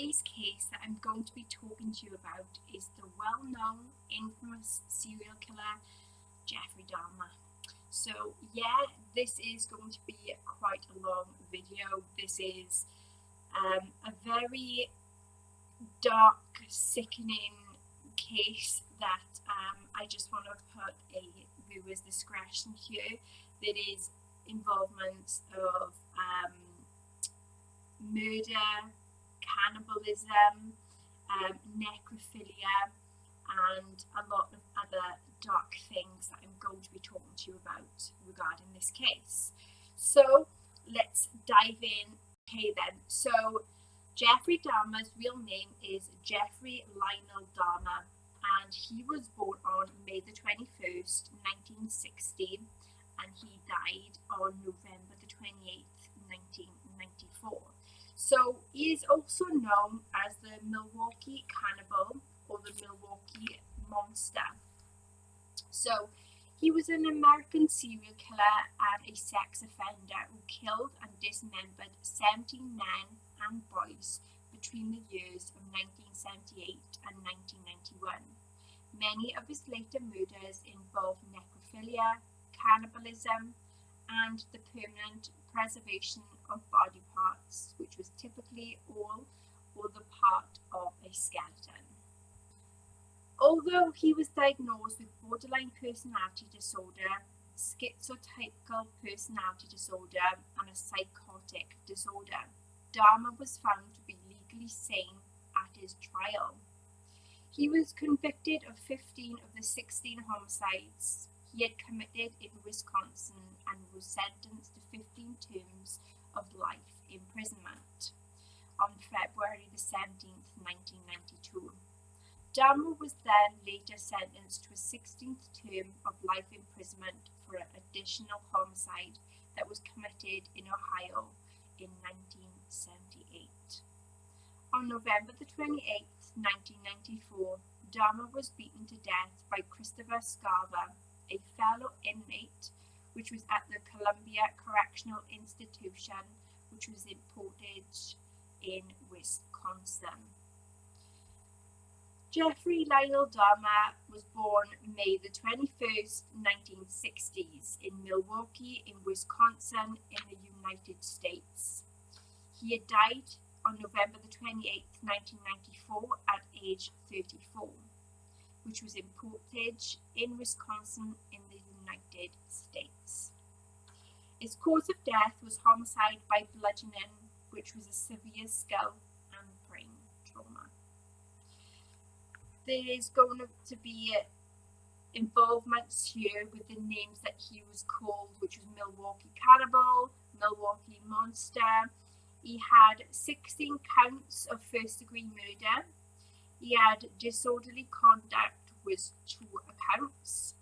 Today's case that I'm going to be talking to you about is the well-known, infamous serial killer, Jeffrey Dahmer. So yeah, this is going to be quite a long video. This is a very dark, sickening case that I just want to put a viewer's discretion here. That is involvement of murder, cannibalism, necrophilia, and a lot of other dark things that I'm going to be talking to you about regarding this case. So let's dive in. Okay then, so Jeffrey Dahmer's real name is Jeffrey Lionel Dahmer, and he was born on May the 21st, 1960, and he died on November the 28th, 1994. So he is also known as the Milwaukee Cannibal or the Milwaukee Monster. So he was an American serial killer and a sex offender who killed and dismembered 17 men and boys between the years of 1978 and 1991. Many of his later murders involved necrophilia, cannibalism, and the permanent preservation of body parts, which was typically all or the part of a skeleton. Although he was diagnosed with borderline personality disorder, schizotypal personality disorder, and a psychotic disorder, Dahmer was found to be legally sane at his trial. He was convicted of 15 of the 16 homicides he had committed in Wisconsin and was sentenced to 15 terms of life imprisonment on February the 17th, 1992. Dahmer was then later sentenced to a 16th term of life imprisonment for an additional homicide that was committed in Ohio in 1978. On November the 28th, 1994, Dahmer was beaten to death by Christopher Scarver, a fellow inmate which was at the Columbia Correctional Institution, which was in Portage in Wisconsin. Jeffrey Lionel Dahmer was born May the 21st, 1960s in Milwaukee in Wisconsin in the United States. He had died on November the 28th, 1994 at age 34, which was in Portage in Wisconsin in the United States. His cause of death was homicide by bludgeoning, which was a severe skull and brain trauma. There is going to be involvements here with the names that he was called, which was Milwaukee Cannibal, Milwaukee Monster. He had 16 counts of first-degree murder. He had disorderly conduct with 2 counts.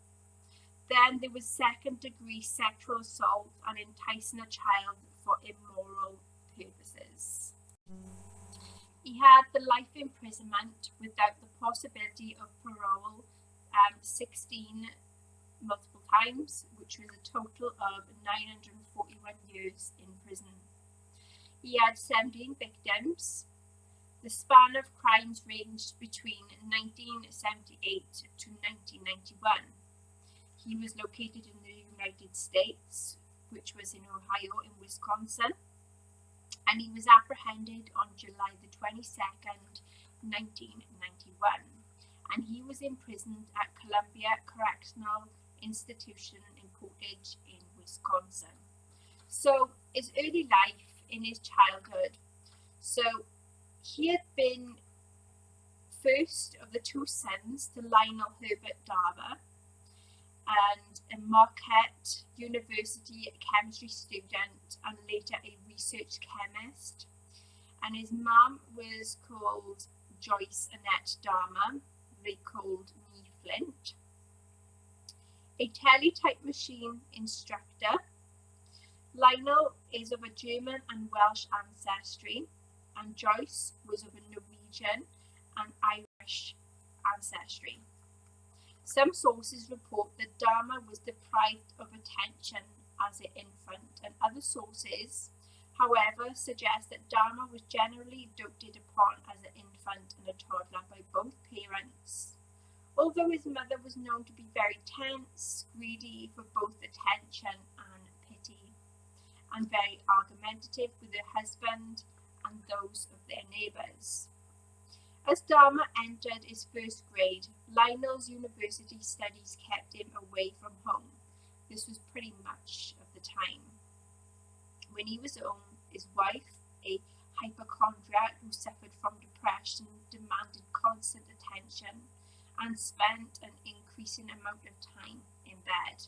Then there was second-degree sexual assault and enticing a child for immoral purposes. He had the life imprisonment without the possibility of parole 16 multiple times, which was a total of 941 years in prison. He had 17 victims. The span of crimes ranged between 1978 to 1991. He was located in the United States, which was in Ohio and Wisconsin, and he was apprehended on July the 22nd, 1991, and he was imprisoned at Columbia Correctional Institution in Portage in Wisconsin. So his early life in his childhood. So he had been first of the 2 sons to Lionel Herbert Dahmer, and a Marquette University chemistry student and later a research chemist. And his mum was called Joyce Annette Dahmer, they called me Flint, a teletype machine instructor. Lionel is of a German and Welsh ancestry, and Joyce was of a Norwegian and Irish ancestry. Some sources report that Dahmer was deprived of attention as an infant, and other sources however, suggests that Dahmer was generally doted upon as an infant and a toddler by both parents. Although his mother was known to be very tense, greedy for both attention and pity, and very argumentative with her husband and those of their neighbours. As Dahmer entered his first grade, Lionel's university studies kept him away from home. This was pretty much of the time. When he was home, his wife, a hypochondriac who suffered from depression, demanded constant attention and spent an increasing amount of time in bed.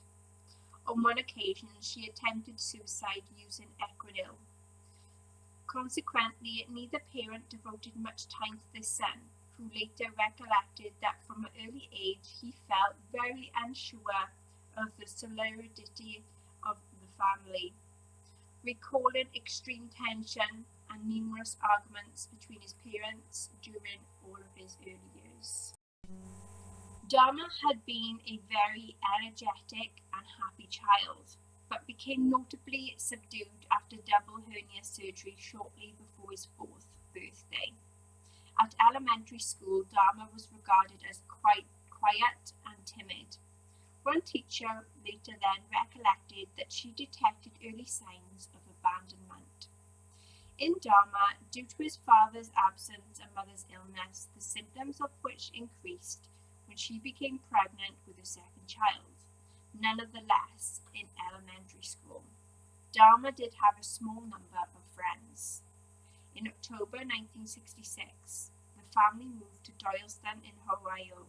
On one occasion, she attempted suicide using Equinil. Consequently, neither parent devoted much time to their son, who later recollected that from an early age he felt very unsure of the solidity of the family, recalling extreme tension and numerous arguments between his parents during all of his early years. Dahmer had been a very energetic and happy child, but became notably subdued after double hernia surgery shortly before his 4th birthday. At elementary school, Dahmer was regarded as quite quiet and timid. One teacher later then recollected that she detected early signs of abandonment. In Dahmer, due to his father's absence and mother's illness, the symptoms of which increased when she became pregnant with her second child, nonetheless in elementary school. Dahmer did have a small number of friends. In October 1966, the family moved to Doylestown in Ohio.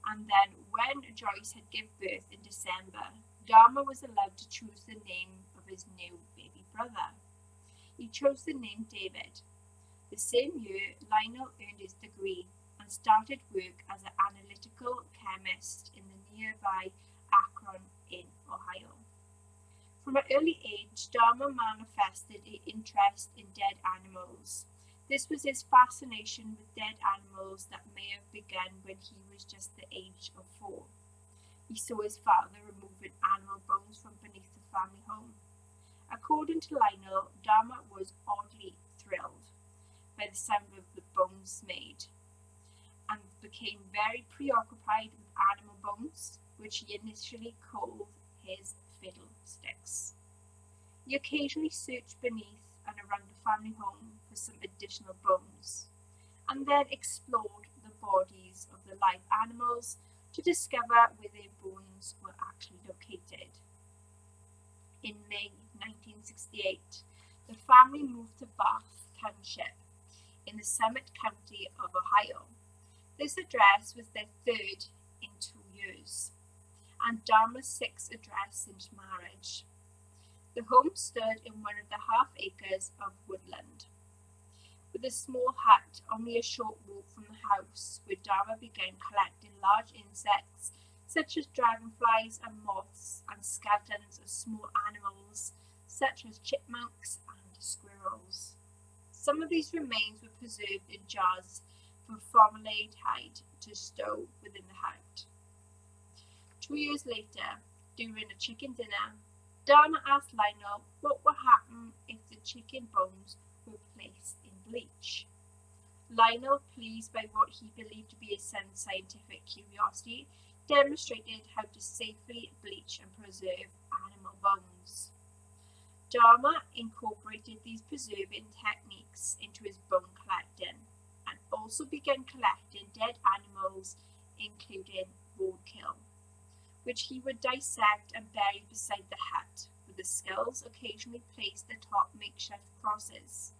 And then when Joyce had given birth in December, Dahmer was allowed to choose the name of his new baby brother. He chose the name David. The same year, Lionel earned his degree and started work as an analytical chemist in the nearby Akron in Ohio. From an early age, Dahmer manifested an interest in dead animals. This was his fascination with dead animals that may have begun when he was just the age of 4. He saw his father removing animal bones from beneath the family home. According to Lionel, Dahmer was oddly thrilled by the sound of the bones made and became very preoccupied with animal bones, which he initially called his fiddlesticks. He occasionally searched beneath and around the family home for some additional bones, and then explored the bodies of the live animals to discover where their bones were actually located. In May 1968, the family moved to Bath Township in the Summit County of Ohio. This address was their 3rd in 2 years, and Dahmer's 6th address since marriage. The home stood in one of the half acres of woodland, with a small hut only a short walk from the house, where Dahmer began collecting large insects such as dragonflies and moths, and skeletons of small animals such as chipmunks and squirrels. Some of these remains were preserved in jars for formaldehyde to stow within the hut. 2 years later, during a chicken dinner, Dahmer asked Lionel what would happen if the chicken bones were placed in bleach. Lionel, pleased by what he believed to be his son's scientific curiosity, demonstrated how to safely bleach and preserve animal bones. Dahmer incorporated these preserving techniques into his bone collecting and also began collecting dead animals, including roadkill, which he would dissect and bury beside the hut, with the skulls occasionally placed atop makeshift crosses.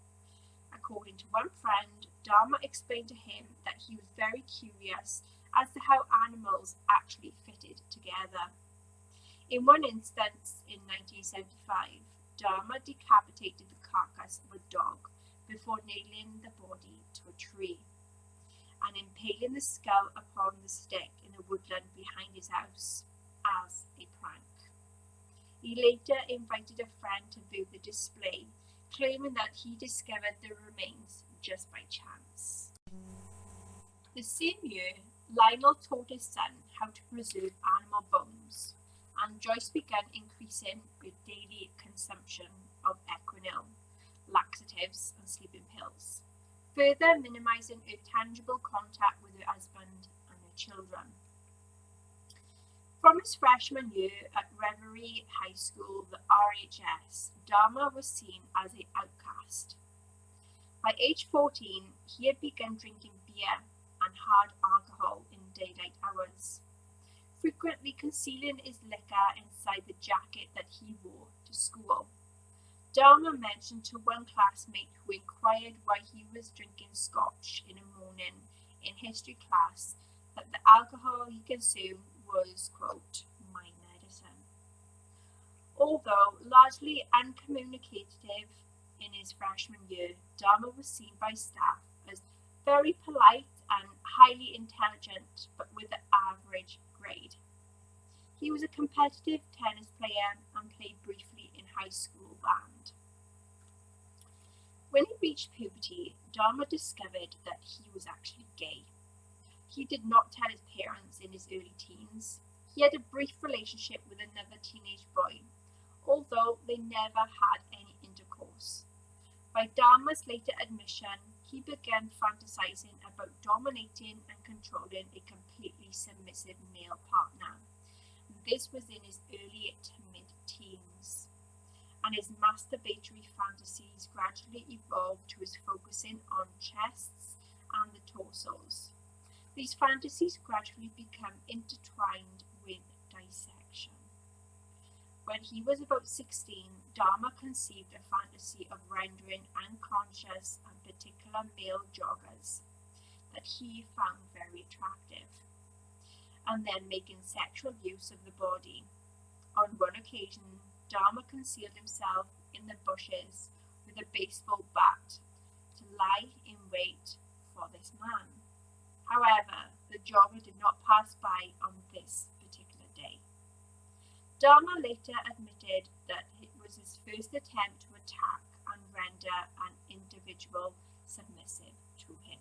According to one friend, Dahmer explained to him that he was very curious as to how animals actually fitted together. In one instance, in 1975, Dahmer decapitated the carcass of a dog before nailing the body to a tree and impaling the skull upon the stick in the woodland behind his house as a prank. He later invited a friend to view the display, claiming that he discovered the remains just by chance. The same year, Lionel taught his son how to preserve animal bones, and Joyce began increasing her daily consumption of Equinil, laxatives and sleeping pills, further minimising her tangible contact with her husband and her children. From his freshman year at Reverie High School, the RHS, Dahmer was seen as an outcast. By age 14, he had begun drinking beer and hard alcohol in daylight hours, frequently concealing his liquor inside the jacket that he wore to school. Dahmer mentioned to one classmate who inquired why he was drinking scotch in the morning in history class that the alcohol he consumed was, quote, my medicine. Although largely uncommunicative in his freshman year, Dahmer was seen by staff as very polite and highly intelligent, but with an average grade. He was a competitive tennis player and played briefly in high school band. When he reached puberty, Dahmer discovered that he was actually gay. He did not tell his parents in his early teens. He had a brief relationship with another teenage boy, although they never had any intercourse. By Dahmer's later admission, he began fantasizing about dominating and controlling a completely submissive male partner. This was in his early to mid-teens, and his masturbatory fantasies gradually evolved to his focusing on chests and the torsos. These fantasies gradually become intertwined with dissection. When he was about 16, Dahmer conceived a fantasy of rendering unconscious and particular male joggers that he found very attractive, and then making sexual use of the body. On one occasion, Dahmer concealed himself in the bushes with a baseball bat to lie in wait for this man. However, the jogger did not pass by on this particular day. Dahmer later admitted that it was his first attempt to attack and render an individual submissive to him.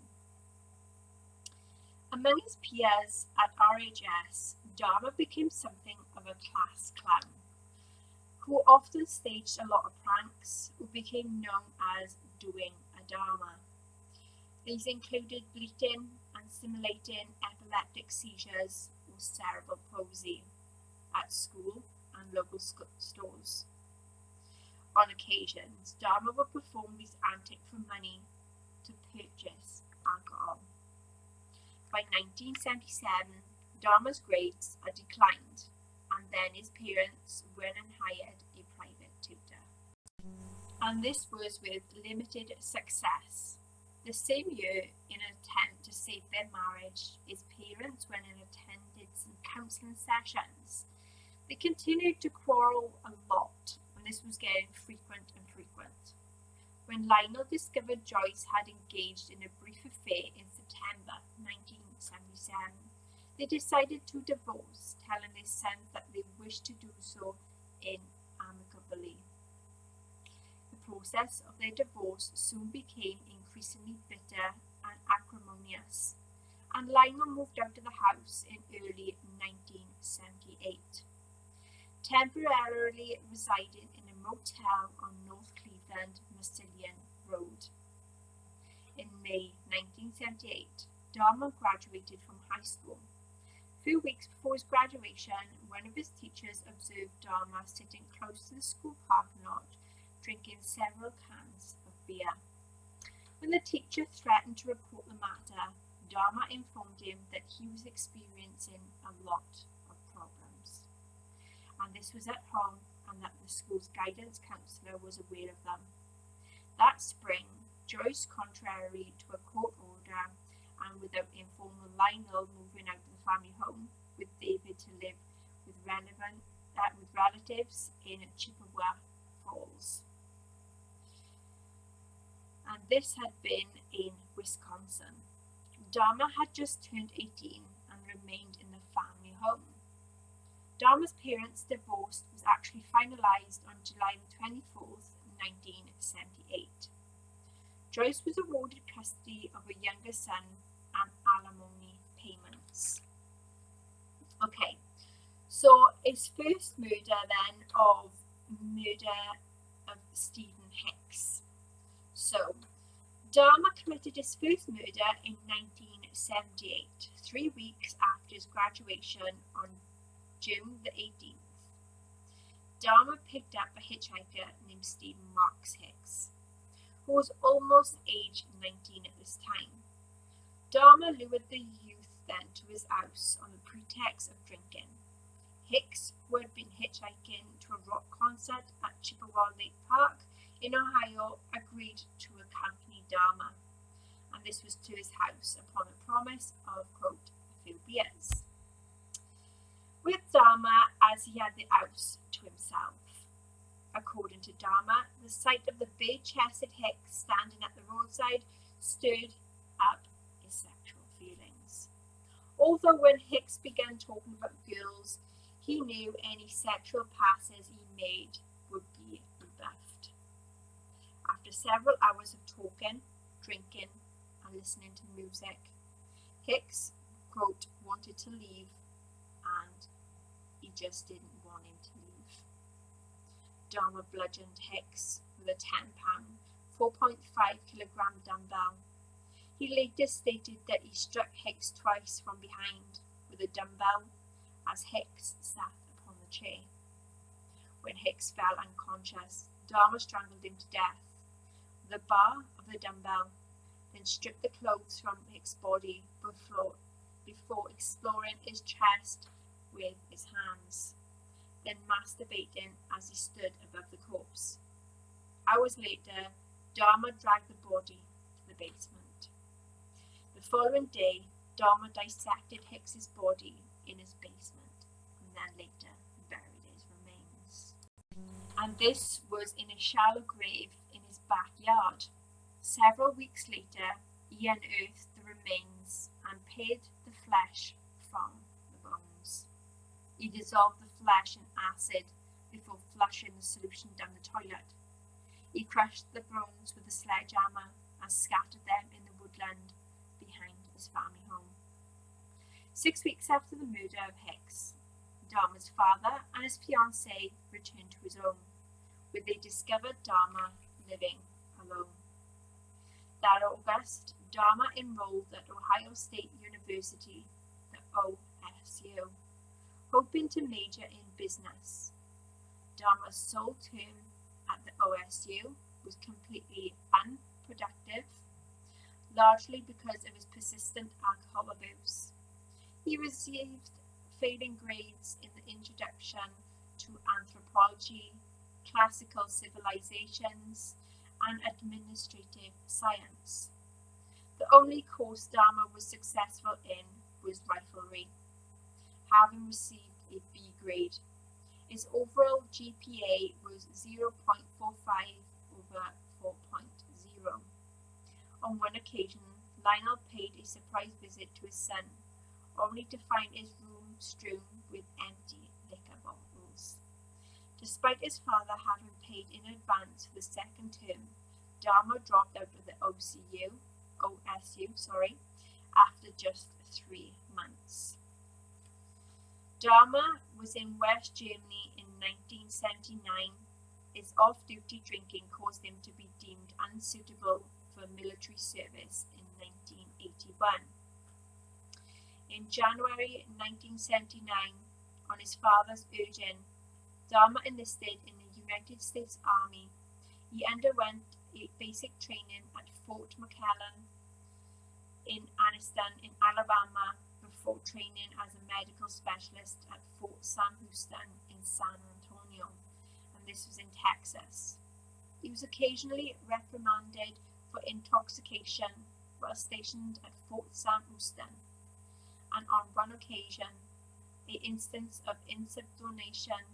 Among his peers at RHS, Dahmer became something of a class clown, who often staged a lot of pranks, who became known as doing a Dahmer. These included bleating and simulating epileptic seizures or cerebral palsy at school and local stores. On occasions, Dahmer would perform these antics for money to purchase alcohol. By 1977, Dahmer's grades had declined, and then his parents went and hired a private tutor. And this was with limited success. The same year, in an attempt to save their marriage, his parents went and attended some counselling sessions. They continued to quarrel a lot, and this was getting frequent. When Lionel discovered Joyce had engaged in a brief affair in September 1977, they decided to divorce, telling their sons that they wished to do so amicably. The process of their divorce soon became increasingly bitter and acrimonious, and Lionel moved out of the house in early 1978, temporarily residing in a motel on North Cleveland, Massillon Road. In May 1978, Dahmer graduated from high school. A few weeks before his graduation, one of his teachers observed Dahmer sitting close to the school parking lot, drinking several cans of beer. When the teacher threatened to report the matter, Dahmer informed him that he was experiencing a lot of problems, and this was at home, and that the school's guidance counsellor was aware of them. That spring, Joyce, contrary to a court order and without informing Lionel, moving out of the family home with David to live with relatives in Chippewa Falls. And this had been in Wisconsin. Dahmer had just turned 18 and remained in the family home. Dahmer's parents' divorce was actually finalized on July 24th, 1978. Joyce was awarded custody of her younger son and alimony payments. Okay, so his first murder then of Stephen Hicks. So, Dahmer committed his first murder in 1978, 3 weeks after his graduation on June the 18th. Dahmer picked up a hitchhiker named Stephen Marks Hicks, who was almost age 19 at this time. Dahmer lured the youth then to his house on the pretext of drinking. Hicks, who had been hitchhiking to a rock concert at Chippewa Lake Park in Ohio, agreed to accompany Dahmer, and this was to his house upon the promise of, quote, a few beers. With Dahmer as he had the house to himself. According to Dahmer, the sight of the bare-chested Hicks standing at the roadside stirred up his sexual feelings. Although when Hicks began talking about girls, he knew any sexual passes he made would be rebuffed. After several hours of talking, drinking, and listening to music, Hicks, quote, wanted to leave, and he just didn't want him to leave. Dahmer bludgeoned Hicks with a 10-pound, 4.5-kilogram dumbbell. He later stated that he struck Hicks twice from behind with a dumbbell as Hicks sat upon the chair. When Hicks fell unconscious, Dahmer strangled him to death with a bar of the dumbbell, then stripped the clothes from Hicks' body before exploring his chest with his hands, then masturbating as he stood above the corpse. Hours later, Dahmer dragged the body to the basement. The following day, Dahmer dissected Hicks's body in his basement and then later buried his remains. And this was in a shallow grave in his backyard. Several weeks later, he unearthed the remains and pared the flesh from the bones. He dissolved the flesh in acid before flushing the solution down the toilet. He crushed the bones with a sledgehammer and scattered them in the woodland behind his family home. 6 weeks after the murder of Hicks, Dahmer's father and his fiancée returned to his home, where they discovered Dahmer living alone. That August, Dahmer enrolled at Ohio State University, the OSU, hoping to major in business. Dahmer's sole term at the OSU was completely unproductive, largely because of his persistent alcohol abuse. He received failing grades in the introduction to anthropology, classical civilizations, and administrative science. The only course Dahmer was successful in was riflery, having received a B grade. His overall GPA was 0.45 over 4.0. On one occasion, Lionel paid a surprise visit to his son, only to find his room strewn with empty liquor bottles. Despite his father having paid in advance for the second term, Dahmer dropped out of the OSU, after just 3 months. Dahmer was in West Germany in 1979. His off-duty drinking caused him to be deemed unsuitable for military service in 1981. In January 1979, on his father's urging, Dahmer enlisted in the United States Army. He underwent a basic training at Fort McClellan in Anniston in Alabama before training as a medical specialist at Fort Sam Houston in San Antonio, and this was in Texas. He was occasionally reprimanded for intoxication while stationed at Fort Sam Houston, and on one occasion, an instance of insubordination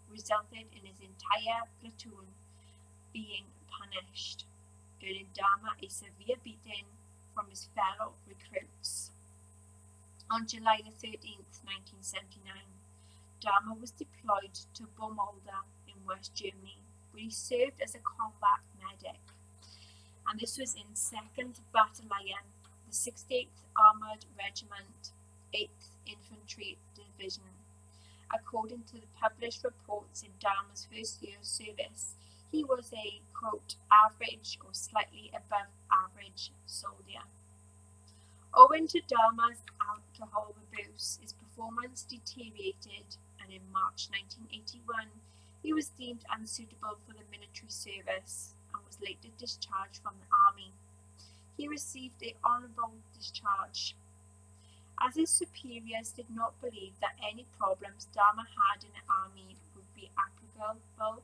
resulted in his entire platoon being punished, earning Dahmer a severe beating from his fellow recruits. On July 13th, 1979, Dahmer was deployed to Baumolder in West Germany, where he served as a combat medic, and this was in 2nd Battalion, the 68th Armoured Regiment, 8th Infantry Division. According to the published reports in Dahmer's first year of service, He was a, quote, average or slightly above average soldier. Owing to Dahmer's alcohol abuse, his performance deteriorated, and in March 1981, he was deemed unsuitable for the military service and was later discharged from the army. He received an honourable discharge, as his superiors did not believe that any problems Dahmer had in the army would be applicable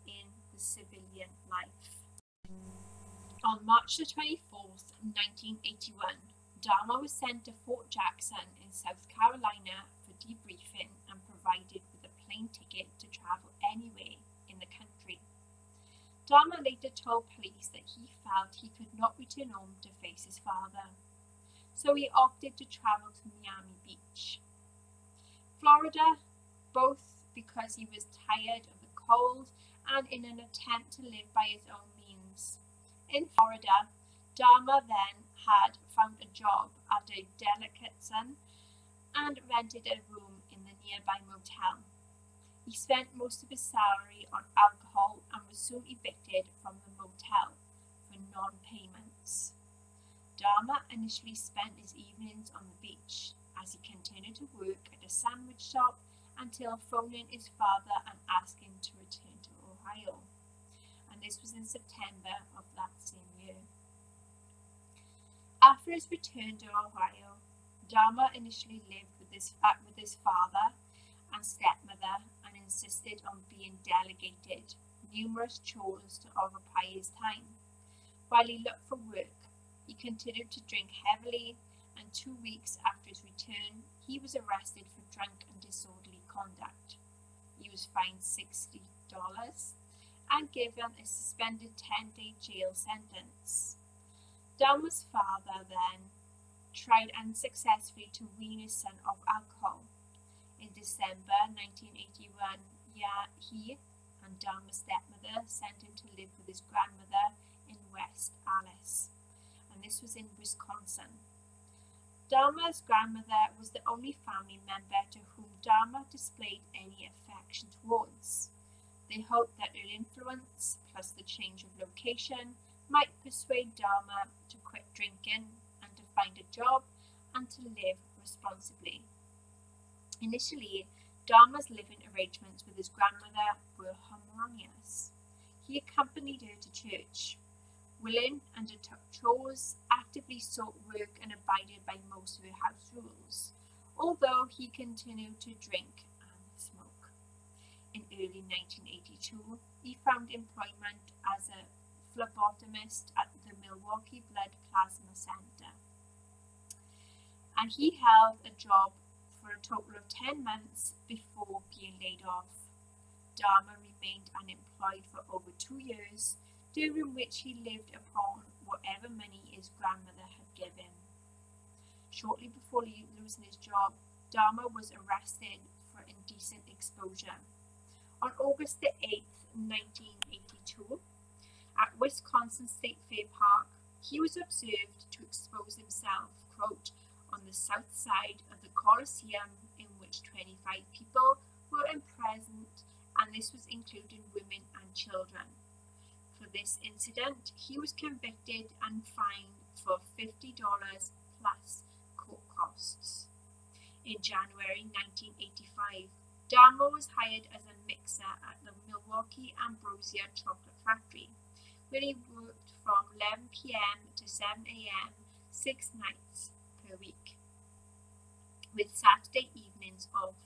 in the civilian life. On March 24th, 1981, Dahmer was sent to Fort Jackson in South Carolina for debriefing and provided with a plane ticket to travel anywhere in the country. Dahmer later told police that he felt he could not return home to face his father, so he opted to travel to Miami Beach, Florida, both because he was tired of the cold and in an attempt to live by his own means. In Florida, Dahmer then had found a job at a delicatessen and rented a room in the nearby motel. He spent most of his salary on alcohol and was soon evicted from the motel for non-payments. Dahmer initially spent his evenings on the beach as he continued to work at a sandwich shop until phoning his father and asking to return to Ohio. And this was in September of that same year. After his return to Ohio, Dahmer initially lived with his father and stepmother and insisted on being delegated numerous chores to occupy his time. While he looked for work, he continued to drink heavily, and 2 weeks after his return, he was arrested for drunk and disorderly conduct. He was fined $60 and given a suspended 10-day jail sentence. Dahmer's father then tried unsuccessfully to wean his son off alcohol. In December 1981, he and Dahmer's stepmother sent him to live with his grandmother in West Allis, and this was in Wisconsin. Dahmer's grandmother was the only family member to whom Dahmer displayed any affection towards. They hoped that her influence, plus the change of location, might persuade Dahmer to quit drinking and to find a job and to live responsibly. Initially, Dahmer's living arrangements with his grandmother were harmonious. He accompanied her to church, willing, undertook chores, actively sought work and abided by most of her house rules, although he continued to drink and smoke. In early 1982, he found employment as a phlebotomist at the Milwaukee Blood Plasma Center, and he held a job for a total of 10 months before being laid off. Dahmer remained unemployed for over 2 years, during which he lived upon whatever money his grandmother had given. Shortly before losing his job, Dahmer was arrested for indecent exposure. On August 8, 1982, at Wisconsin State Fair Park, he was observed to expose himself, quote, on the south side of the Coliseum, in which 25 people were present, and this was including women and children. For this incident, he was convicted and fined for $50 plus court costs. In January 1985, Dahmer was hired as a mixer at the Milwaukee Ambrosia Chocolate Factory, where he worked from 11 p.m. to 7 a.m. 6 nights per week, with Saturday evenings off.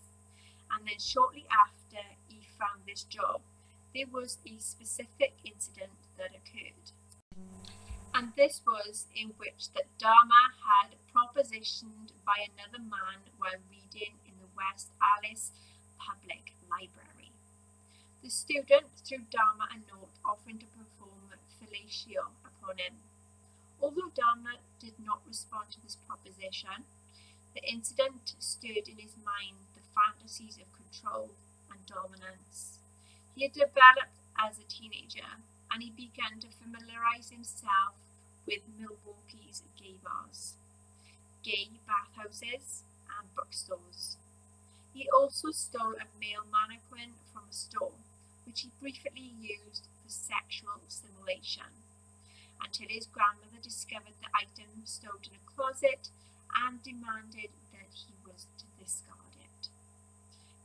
And then shortly after he found this job, there was a specific incident that occurred. And this was in which that Dahmer had propositioned by another man while reading in the West Allis Public Library. The student threw Dahmer a note offering to perform fellatio upon him. Although Dahmer did not respond to this proposition, the incident stirred in his mind the fantasies of control and dominance he had developed as a teenager, and he began to familiarize himself with Milwaukee's gay bars, gay bathhouses, and bookstores. He also stole a male mannequin from a store, which he briefly used for sexual stimulation, until his grandmother discovered the item stowed in a closet and demanded that he was to discard it.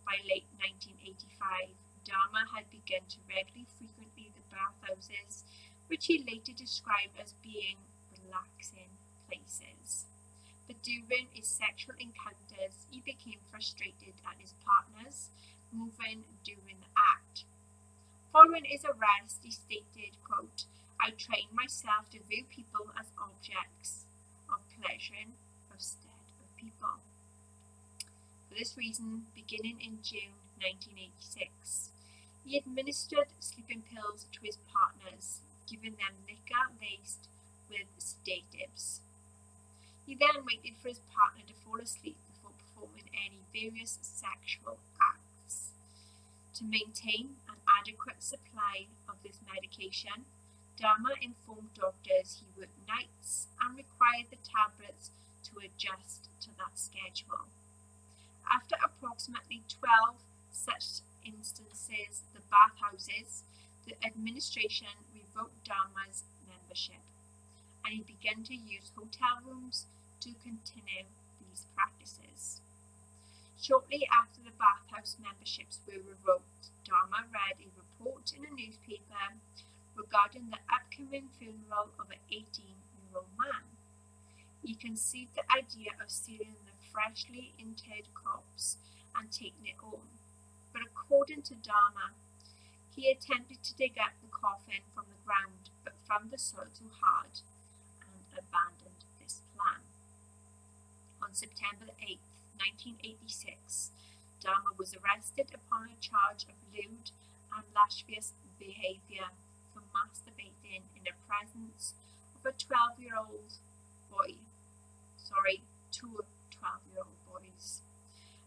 By late 1985, Dahmer had begun to regularly frequent the bathhouses, which he later described as being relaxing places. But during his sexual encounters, he became frustrated at his partners moving during the act. Following his arrest, he stated, quote, "I trained myself to view people as objects of pleasure instead of people." For this reason, beginning in June 1986, he administered sleeping pills to his partners, giving them liquor laced with sedatives. He then waited for his partner to fall asleep before performing any various sexual acts. To maintain an adequate supply of this medication, Dahmer informed doctors he worked nights and required the tablets to adjust to that schedule. After approximately 12 such instances at the bathhouses, the administration revoked Dahmer's membership, and he began to use hotel rooms to continue these practices. Shortly after the bathhouse memberships were revoked, Dahmer read a report in a newspaper regarding the upcoming funeral of an 18-year-old man. He conceived the idea of stealing the freshly interred corpse and taking it home, but according to Dahmer, he attempted to dig up the coffin from the ground but found the soil too hard and abandoned this plan. On September 8, 1986, Dahmer was arrested upon a charge of lewd and lascivious behavior for masturbating in the presence of a 12-year-old boy. Two 12-year-old boys,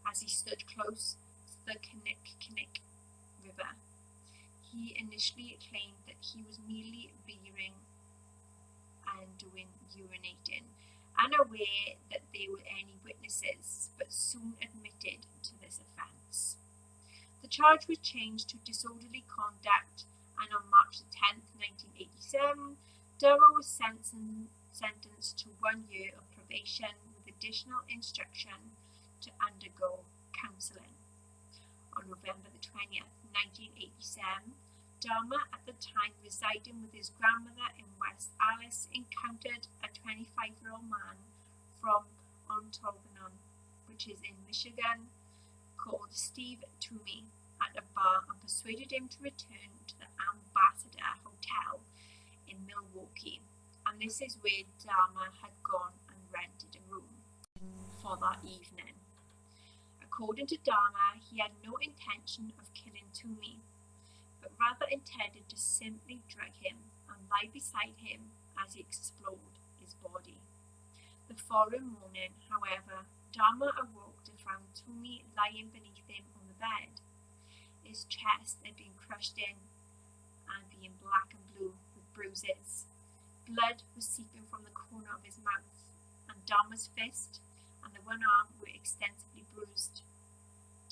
as he stood close to the Kinnick River. He initially claimed that he was merely veering and urinating, unaware that there were any witnesses, but soon admitted to this offence. The charge was changed to disorderly conduct, and on March 10, 1987, Dahmer was sentenced to 1 year of probation with additional instruction to undergo counselling. On November 20th, 1987, Dahmer, at the time residing with his grandmother in West Allis, encountered a 25-year-old man from Ontonagon, which is in Michigan, called Steve Toomey, at a bar and persuaded him to return to the Ambassador Hotel in Milwaukee. And this is where Dahmer had gone and rented a room for that evening. According to Dahmer, he had no intention of killing Toomey, but rather intended to simply drug him and lie beside him as he explored his body. The following morning, however, Dahmer awoke to find Toomey lying beneath him on the bed. His chest had been crushed in and being black and blue with bruises. Blood was seeping from the corner of his mouth, and Dahmer's fist and the one arm were extensively bruised.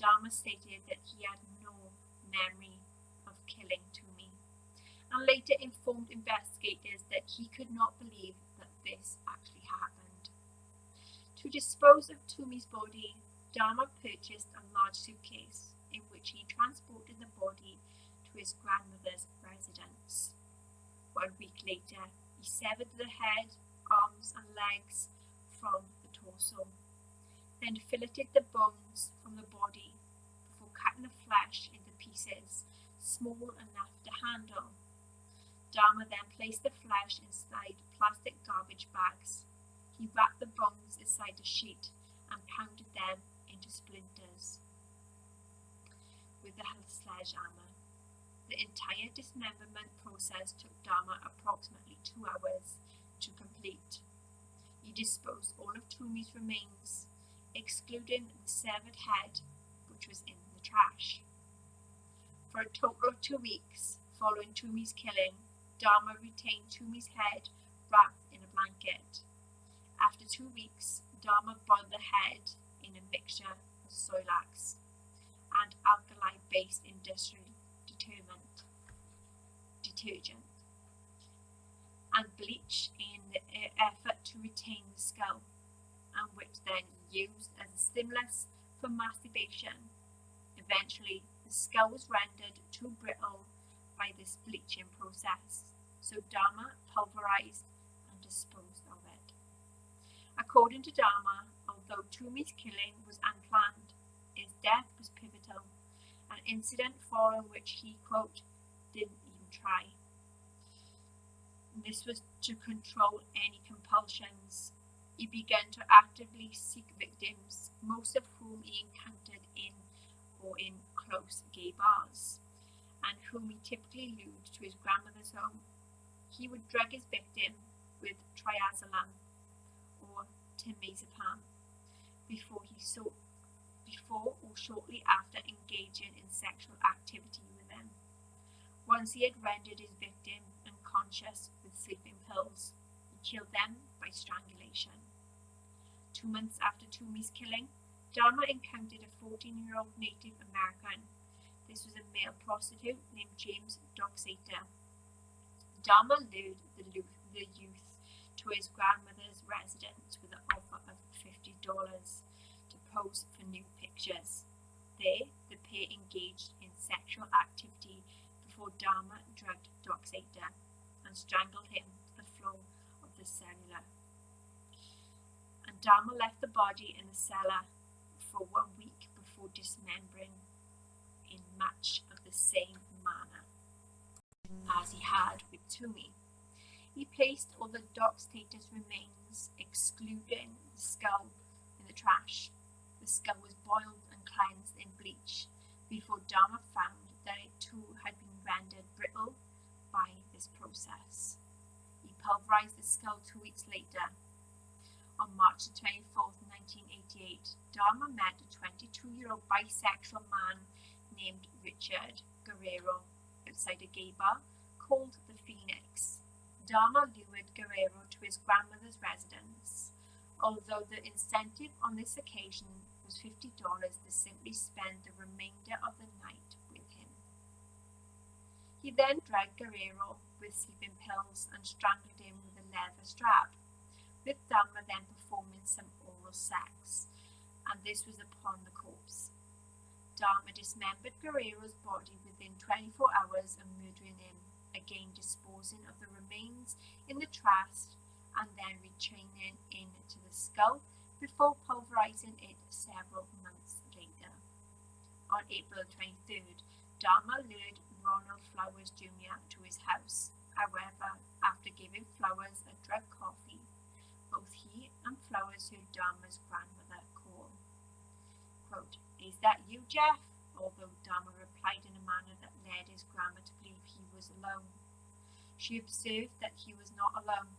Dahmer stated that he had no memory of killing Toomey, and later informed investigators that he could not believe that this actually happened. To dispose of Toomey's body, Dahmer purchased a large suitcase in which he transported the body to his grandmother's residence. 1 week later, he severed the head, arms and legs from the torso, then filleted the bones from the body before cutting the flesh into pieces small enough to handle. Dahmer then placed the flesh inside plastic garbage bags. He wrapped the bones inside a sheet and pounded them into splinters with a sledgehammer. The entire dismemberment process took Dahmer approximately 2 hours to complete. He disposed all of Toomey's remains, excluding the severed head, which was in the trash. For a total of 2 weeks following Toomey's killing, Dahmer retained Toomey's head wrapped in a blanket. After 2 weeks, Dahmer boiled the head in a mixture of Soilax and alkali-based industrial detergent and bleach in the effort to retain the skull, and which then used as a stimulus for masturbation. Eventually, the skull was rendered too brittle by this bleaching process, so Dahmer pulverized and disposed of it. According to Dahmer, although Toomey's killing was unplanned, his death was pivotal, an incident following which he, quote, didn't even try. And this was to control any compulsions. He began to actively seek victims, most of whom he encountered in close gay bars, and whom he typically lured to his grandmother's home. He would drug his victim with triazolam or temazepam before or shortly after engaging in sexual activity with them. Once he had rendered his victim unconscious with sleeping pills, he killed them by strangulation. 2 months after Toomey's killing, Dahmer encountered a 14-year-old Native American. This was a male prostitute named James Doxator. Dahmer lured the youth to his grandmother's residence with an offer of $50 to pose for nude pictures. There, the pair engaged in sexual activity before Dahmer drugged Doxator and strangled him to the floor of the cellar. And Dahmer left the body in the cellar for 1 week before dismembering in much of the same manner as he had with Toomey. He placed all the Doxator's remains, excluding the skull, in the trash. The skull was boiled and cleansed in bleach before Dahmer found that it too had been rendered brittle by this process. He pulverized the skull 2 weeks later. On March 24, 1988, Dahmer met a 22-year-old bisexual man named Richard Guerrero outside a gay bar called the Phoenix. Dahmer lured Guerrero to his grandmother's residence, although the incentive on this occasion was $50 to simply spend the remainder of the night with him. He then drugged Guerrero with sleeping pills and strangled him with a leather strap, with Dahmer then performing some oral sex, and this was upon the corpse. Dahmer dismembered Guerrero's body within 24 hours of murdering him, again disposing of the remains in the trash and then returning into the skull before pulverizing it several months later. On April 23rd, Dahmer lured Ronald Flowers Jr. to his house. However, after giving Flowers a drug coffee, both he and Flowers heard Dahmer's grandmother call. Quote, "Is that you, Jeff?" Although Dahmer replied in a manner that led his grandma to believe he was alone. She observed that he was not alone.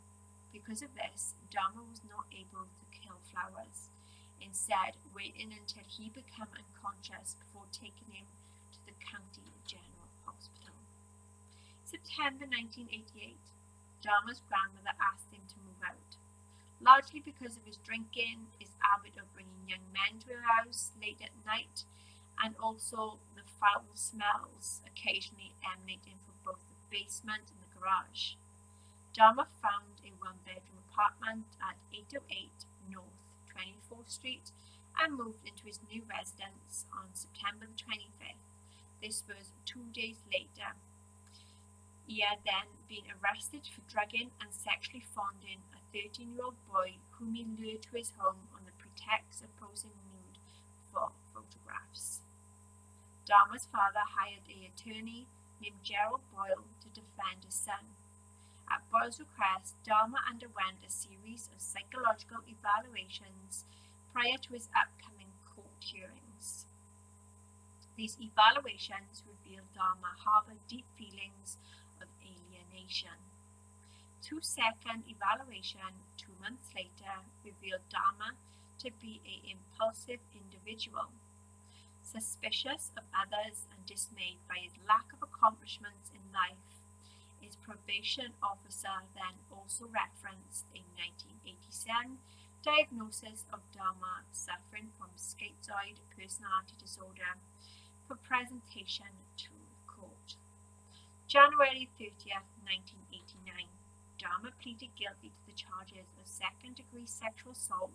Because of this, Dahmer was not able to kill Flowers, instead waiting until he became unconscious before taking him to the county general hospital. September 1988, Dahmer's grandmother asked him to move out, largely because of his drinking, his habit of bringing young men to her house late at night, and also the foul smells occasionally emanating from both the basement and the garage. Dahmer found a one-bedroom apartment at 808 North 24th Street and moved into his new residence on September 25th. This was 2 days later. He had then been arrested for drugging and sexually fondling a 13-year-old boy whom he lured to his home on the pretext of posing nude for photographs. Dahmer's father hired an attorney named Gerald Boyle to defend his son. At Boyle's request, Dahmer underwent a series of psychological evaluations prior to his upcoming court hearings. These evaluations revealed Dahmer harbored deep feelings of alienation. 2-second evaluation 2 months later revealed Dahmer to be an impulsive individual, suspicious of others and dismayed by his lack of accomplishments in life. His probation officer then also referenced a 1987 diagnosis of Dahmer suffering from schizoid personality disorder for presentation to the court. January 30th, 1989. Dahmer pleaded guilty to the charges of second-degree sexual assault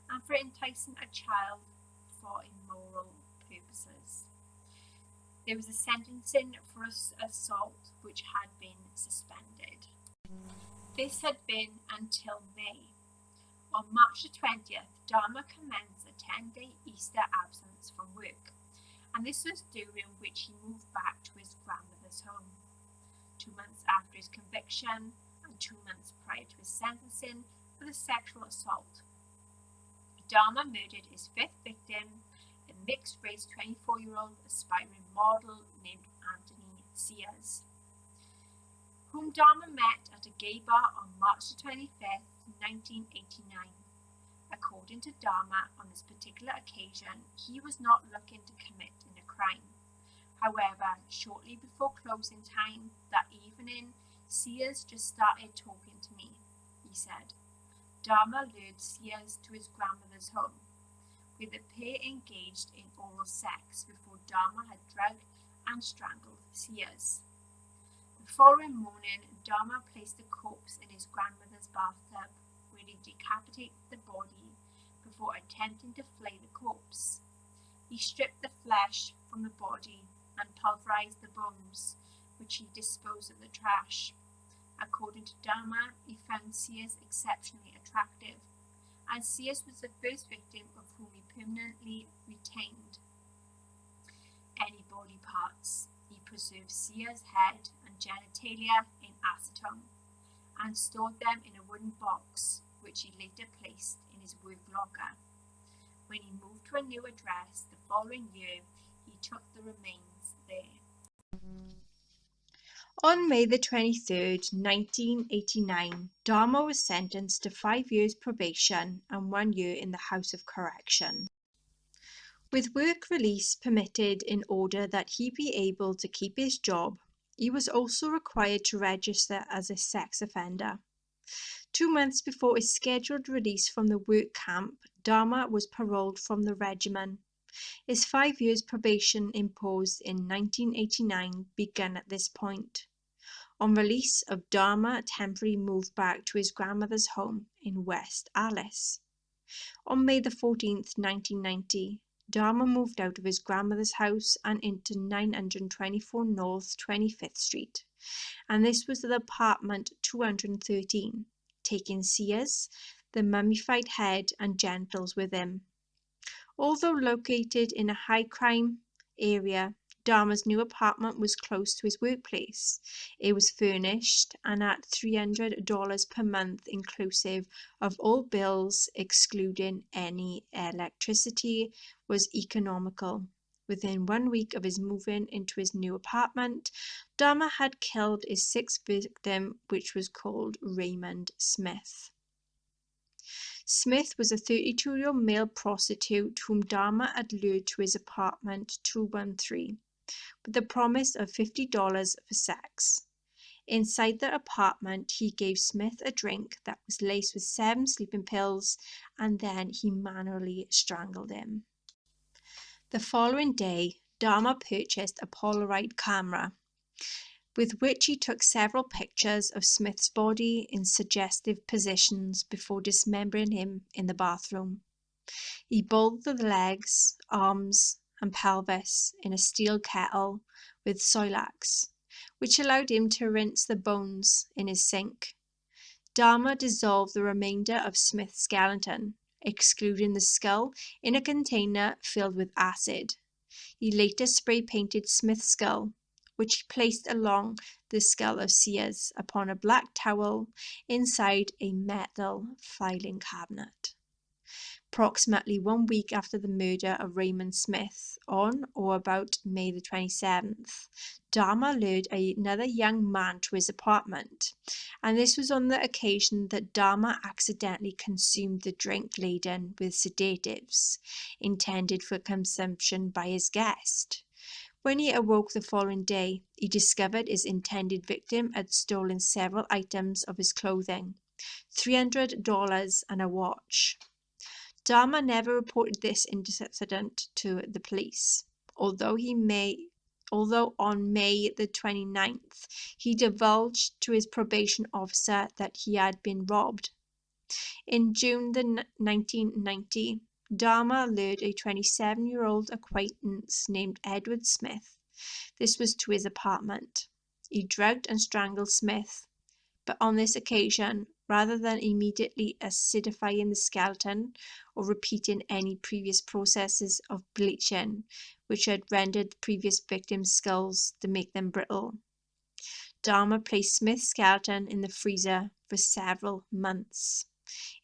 and for enticing a child for immoral purposes. There was a sentencing for assault which had been suspended. This had been until May. On March the 20th, Dahmer commenced a 10-day Easter absence from work, and this was during which he moved back to his grandmother's home. 2 months after his conviction and 2 months prior to his sentencing for the sexual assault, Dahmer murdered his fifth victim, a mixed-race 24-year-old aspiring model named Anthony Sears, whom Dahmer met at a gay bar on March 25th, 1989. According to Dahmer, on this particular occasion, he was not looking to commit a crime. However, shortly before closing time that evening, Sears just started talking to me, he said. Dahmer lured Sears to his grandmother's home, where the pair engaged in oral sex before Dahmer had drugged and strangled Sears. The following morning, Dahmer placed the corpse in his grandmother's bathtub, where he decapitated the body before attempting to flay the corpse. He stripped the flesh from the body and pulverized the bones, which he disposed of the trash. According to Dahmer, he found Sears exceptionally attractive, and Sears was the first victim of whom he permanently retained any body parts. He preserved Sears' head and genitalia in acetone and stored them in a wooden box, which he later placed in his work locker. When he moved to a new address the following year, he took the remains there. On May the 23rd, 1989, Dahmer was sentenced to 5 years probation and 1 year in the House of Correction. With work release permitted in order that he be able to keep his job, he was also required to register as a sex offender. 2 months before his scheduled release from the work camp, Dahmer was paroled from the regiment. His 5 years probation imposed in 1989 began at this point. On release of Dahmer temporarily moved back to his grandmother's home in West Alice. On May the 14th, 1990, Dahmer moved out of his grandmother's house and into 924 North 25th Street, and this was the apartment 213, taking Sears, the mummified head and genitals with him. Although located in a high-crime area, Dahmer's new apartment was close to his workplace. It was furnished and at $300 per month inclusive of all bills, excluding any electricity, was economical. Within 1 week of his moving into his new apartment, Dahmer had killed his sixth victim, which was called Raymond Smith. Smith was a 32-year-old male prostitute whom Dahmer had lured to his apartment 213 with the promise of $50 for sex. Inside the apartment, he gave Smith a drink that was laced with 7 sleeping pills, and then he manually strangled him. The following day, Dahmer purchased a Polaroid camera, with which he took several pictures of Smith's body in suggestive positions before dismembering him in the bathroom. He boiled the legs, arms, and pelvis in a steel kettle with Soilax, which allowed him to rinse the bones in his sink. Dahmer dissolved the remainder of Smith's skeleton, excluding the skull, in a container filled with acid. He later spray-painted Smith's skull, which he placed along the skull of Sears upon a black towel inside a metal filing cabinet. Approximately 1 week after the murder of Raymond Smith, on or about May the 27th, Dahmer lured another young man to his apartment, and this was on the occasion that Dahmer accidentally consumed the drink laden with sedatives, intended for consumption by his guest. When he awoke the following day, he discovered his intended victim had stolen several items of his clothing, $300 and a watch. Dahmer never reported this incident to the police, although he may although on May the 29th, he divulged to his probation officer that he had been robbed. In June 1990, Dahmer lured a 27-year-old acquaintance named Edward Smith. This was to his apartment. He drugged and strangled Smith, but on this occasion, rather than immediately acidifying the skeleton or repeating any previous processes of bleaching which had rendered previous victims' skulls to make them brittle, Dahmer placed Smith's skeleton in the freezer for several months,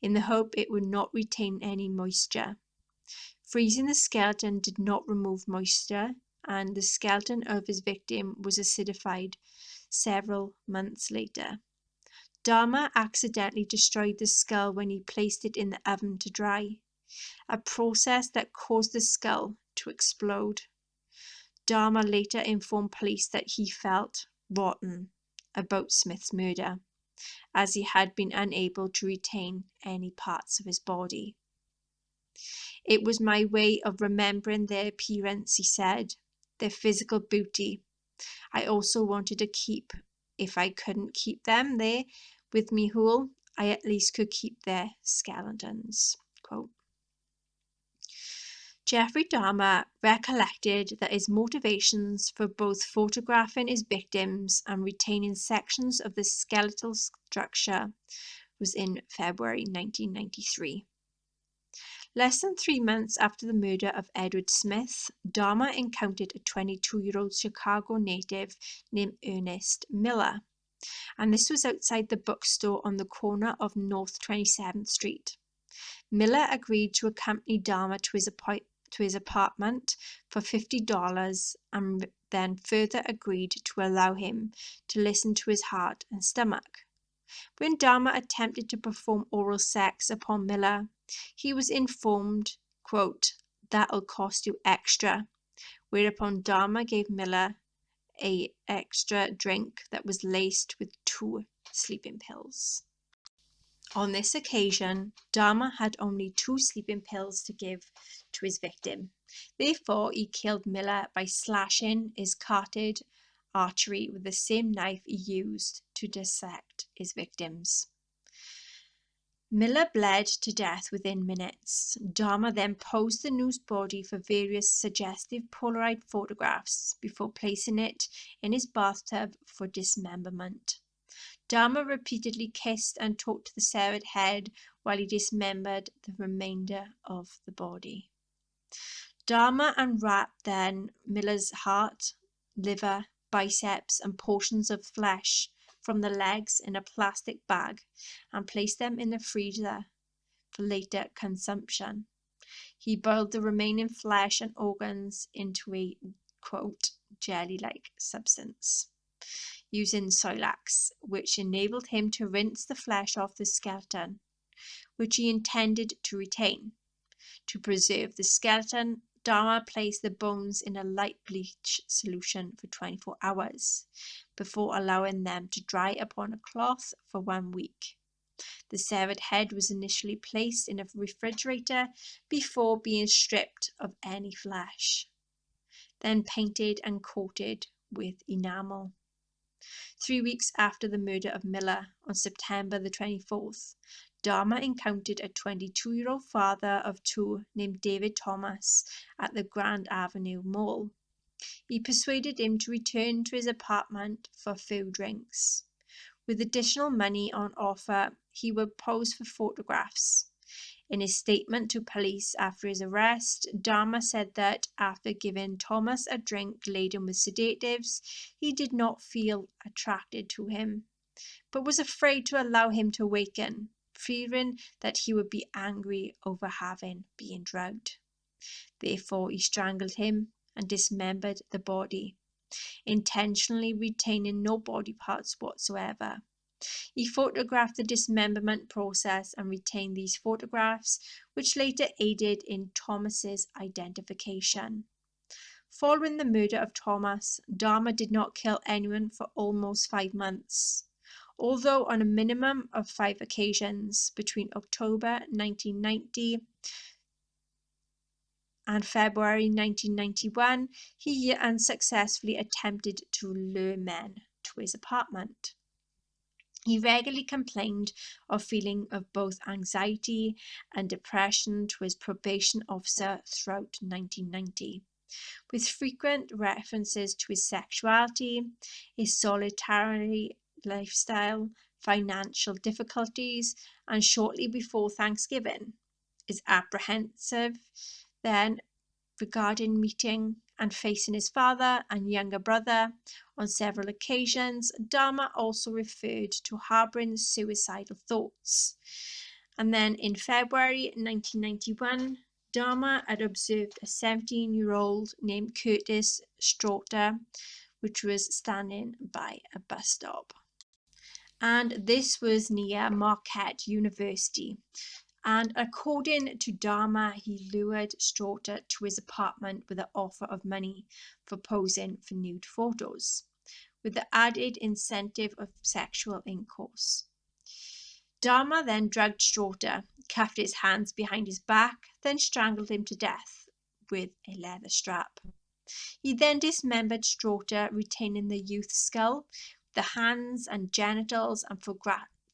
in the hope it would not retain any moisture. Freezing the skeleton did not remove moisture, and the skeleton of his victim was acidified several months later. Dahmer accidentally destroyed the skull when he placed it in the oven to dry, a process that caused the skull to explode. Dahmer later informed police that he felt rotten about Smith's murder, as he had been unable to retain any parts of his body. It was my way of remembering their appearance, he said, their physical beauty. I also wanted to keep, if I couldn't keep them there with me whole, I at least could keep their skeletons. Quote. Jeffrey Dahmer recollected that his motivations for both photographing his victims and retaining sections of the skeletal structure was in February 1993. Less than 3 months after the murder of Edward Smith, Dahmer encountered a 22-year-old Chicago native named Ernest Miller, and this was outside the bookstore on the corner of North 27th Street. Miller agreed to accompany Dahmer to his apartment for $50 and then further agreed to allow him to listen to his heart and stomach. When Dahmer attempted to perform oral sex upon Miller, he was informed, quote, "That'll cost you extra," whereupon Dahmer gave Miller an extra drink that was laced with 2 sleeping pills. On this occasion, Dahmer had only 2 sleeping pills to give to his victim. Therefore, he killed Miller by slashing his carotid artery with the same knife he used to dissect his victims. Miller bled to death within minutes. Dahmer then posed the nude body for various suggestive Polaroid photographs before placing it in his bathtub for dismemberment. Dahmer repeatedly kissed and talked to the severed head while he dismembered the remainder of the body. Dahmer unwrapped then Miller's heart, liver, biceps, and portions of flesh from the legs in a plastic bag and placed them in the freezer for later consumption. He boiled the remaining flesh and organs into a, quote, jelly-like substance, using Silax, which enabled him to rinse the flesh off the skeleton, which he intended to retain. To preserve the skeleton, Dahmer placed the bones in a light bleach solution for 24 hours before allowing them to dry upon a cloth for 1 week. The severed head was initially placed in a refrigerator before being stripped of any flesh, then painted and coated with enamel. 3 weeks after the murder of Miller, on September the 24th, Dahmer encountered a 22-year-old father of 2 named David Thomas at the Grand Avenue Mall. He persuaded him to return to his apartment for food drinks. With additional money on offer, he would pose for photographs. In his statement to police after his arrest, Dahmer said that after giving Thomas a drink laden with sedatives, he did not feel attracted to him, but was afraid to allow him to waken, fearing that he would be angry over having been drugged. Therefore, he strangled him and dismembered the body, intentionally retaining no body parts whatsoever. He photographed the dismemberment process and retained these photographs, which later aided in Thomas's identification. Following the murder of Thomas, Dahmer did not kill anyone for almost 5 months, although on a minimum of 5 occasions between October 1990 and February 1991, he unsuccessfully attempted to lure men to his apartment. He regularly complained of feeling of both anxiety and depression to his probation officer throughout 1990, with frequent references to his sexuality, his solitary lifestyle, financial difficulties, and shortly before Thanksgiving, is apprehensive then regarding meeting and facing his father and younger brother. On several occasions, Dahmer also referred to harboring suicidal thoughts. And then in February 1991, Dahmer had observed a 17-year-old named Curtis Straughter, which was standing by a bus stop. And this was near Marquette University. And according to Dahmer, he lured Straughter to his apartment with the offer of money for posing for nude photos, with the added incentive of sexual intercourse. Dahmer then drugged Straughter, cuffed his hands behind his back, then strangled him to death with a leather strap. He then dismembered Straughter, retaining the youth's skull, the hands and genitals, and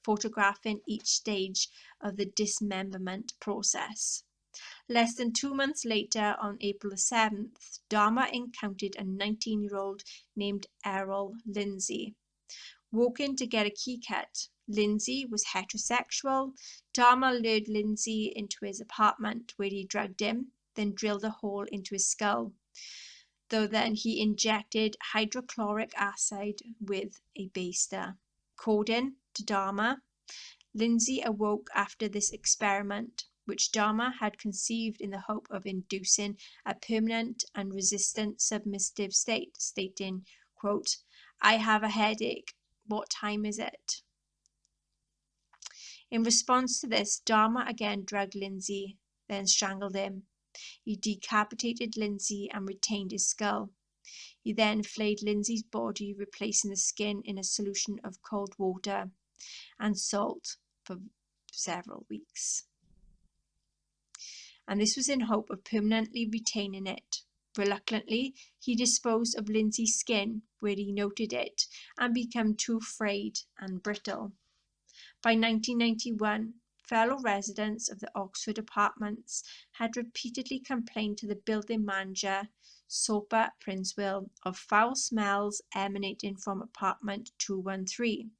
photographing each stage of the dismemberment process. Less than 2 months later, on April 7th, Dahmer encountered a 19-year-old named Errol Lindsay. Walking to get a key cut, Lindsay was heterosexual. Dahmer lured Lindsay into his apartment where he drugged him, then drilled a hole into his skull. Though then he injected hydrochloric acid with a baster. According to Dahmer, Lindsay awoke after this experiment, which Dahmer had conceived in the hope of inducing a permanent and resistant submissive state, stating, quote, "I have a headache. What time is it?" In response to this, Dahmer again drugged Lindsay, then strangled him. He decapitated Lindsay and retained his skull. He then flayed Lindsay's body, replacing the skin in a solution of cold water and salt for several weeks. And this was in hope of permanently retaining it. Reluctantly, he disposed of Lindsay's skin where he noted it and became too frayed and brittle. By 1991, fellow residents of the Oxford apartments had repeatedly complained to the building manager, Soper Princeville, of foul smells emanating from apartment 213,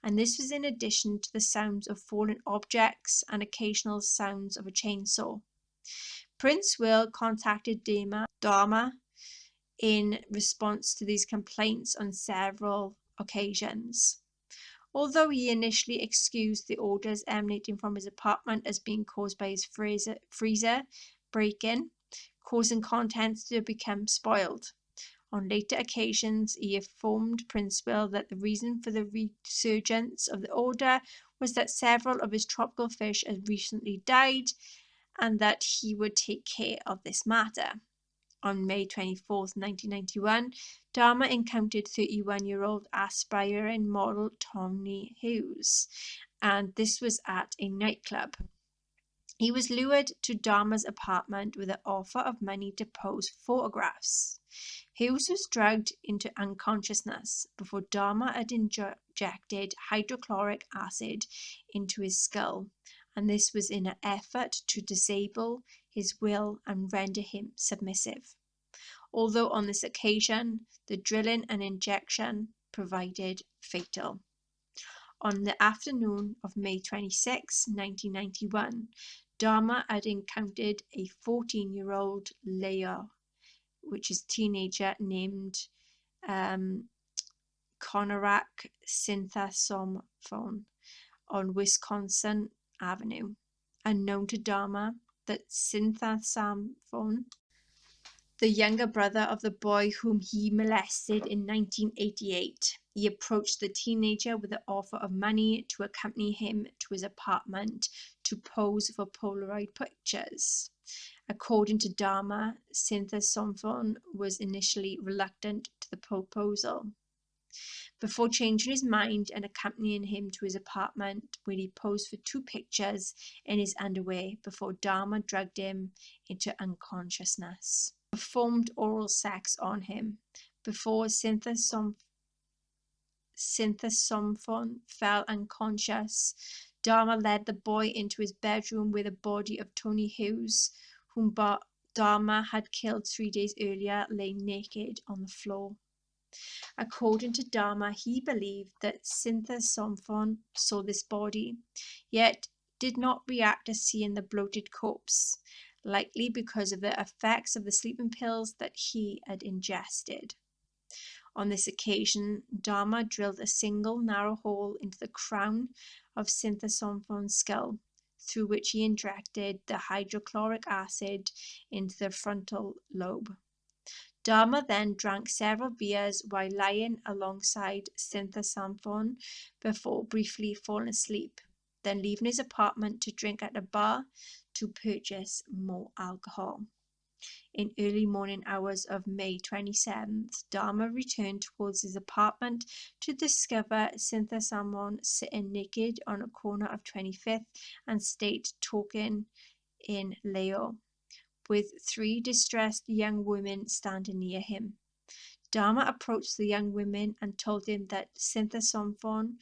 and this was in addition to the sounds of falling objects and occasional sounds of a chainsaw. Princeville contacted Dahmer in response to these complaints on several occasions. Although he initially excused the odors emanating from his apartment as being caused by his freezer break-in, causing contents to become spoiled. On later occasions, he informed Princeville that the reason for the resurgence of the odor was that several of his tropical fish had recently died and that he would take care of this matter. On May 24, 1991, Dahmer encountered 31-year-old aspiring model Tony Hughes, and this was at a nightclub. He was lured to Dahmer's apartment with the offer of money to pose photographs. Hughes was drugged into unconsciousness before Dahmer had injected hydrochloric acid into his skull, and this was in an effort to disable his will and render him submissive. Although on this occasion, the drilling and injection proved fatal. On the afternoon of May 26, 1991, Dahmer had encountered a 14-year-old Leo, which is a teenager named Conorak Synthasophone on Wisconsin Avenue. Unknown to Dahmer, that Synthasophone, the younger brother of the boy whom he molested in 1988. He approached the teenager with the offer of money to accompany him to his apartment to pose for Polaroid pictures. According to Dahmer, Synthasophone was initially reluctant to the proposal. before changing his mind and accompanying him to his apartment, where he posed for 2 pictures in his underwear before Dahmer drugged him into unconsciousness. Performed oral sex on him before Cynthia Somphon fell unconscious. Dahmer led the boy into his bedroom where the body of Tony Hughes, whom Dahmer had killed 3 days earlier, lay naked on the floor. According to Dahmer, he believed that Cynthia Somphon saw this body, yet did not react to seeing the bloated corpse, likely because of the effects of the sleeping pills that he had ingested. On this occasion, Dahmer drilled a single narrow hole into the crown of Cynthia Somphon's skull, through which he injected the hydrochloric acid into the frontal lobe. Dahmer then drank several beers while lying alongside Cynthia Somphon before briefly falling asleep, then leaving his apartment to drink at a bar to purchase more alcohol. In early morning hours of May 27th, Dahmer returned towards his apartment to discover Cynthia Somphon sitting naked on a corner of 25th and State talking in Leo, with 3 distressed young women standing near him. Dahmer approached the young women and told them that Cynthia Somphon,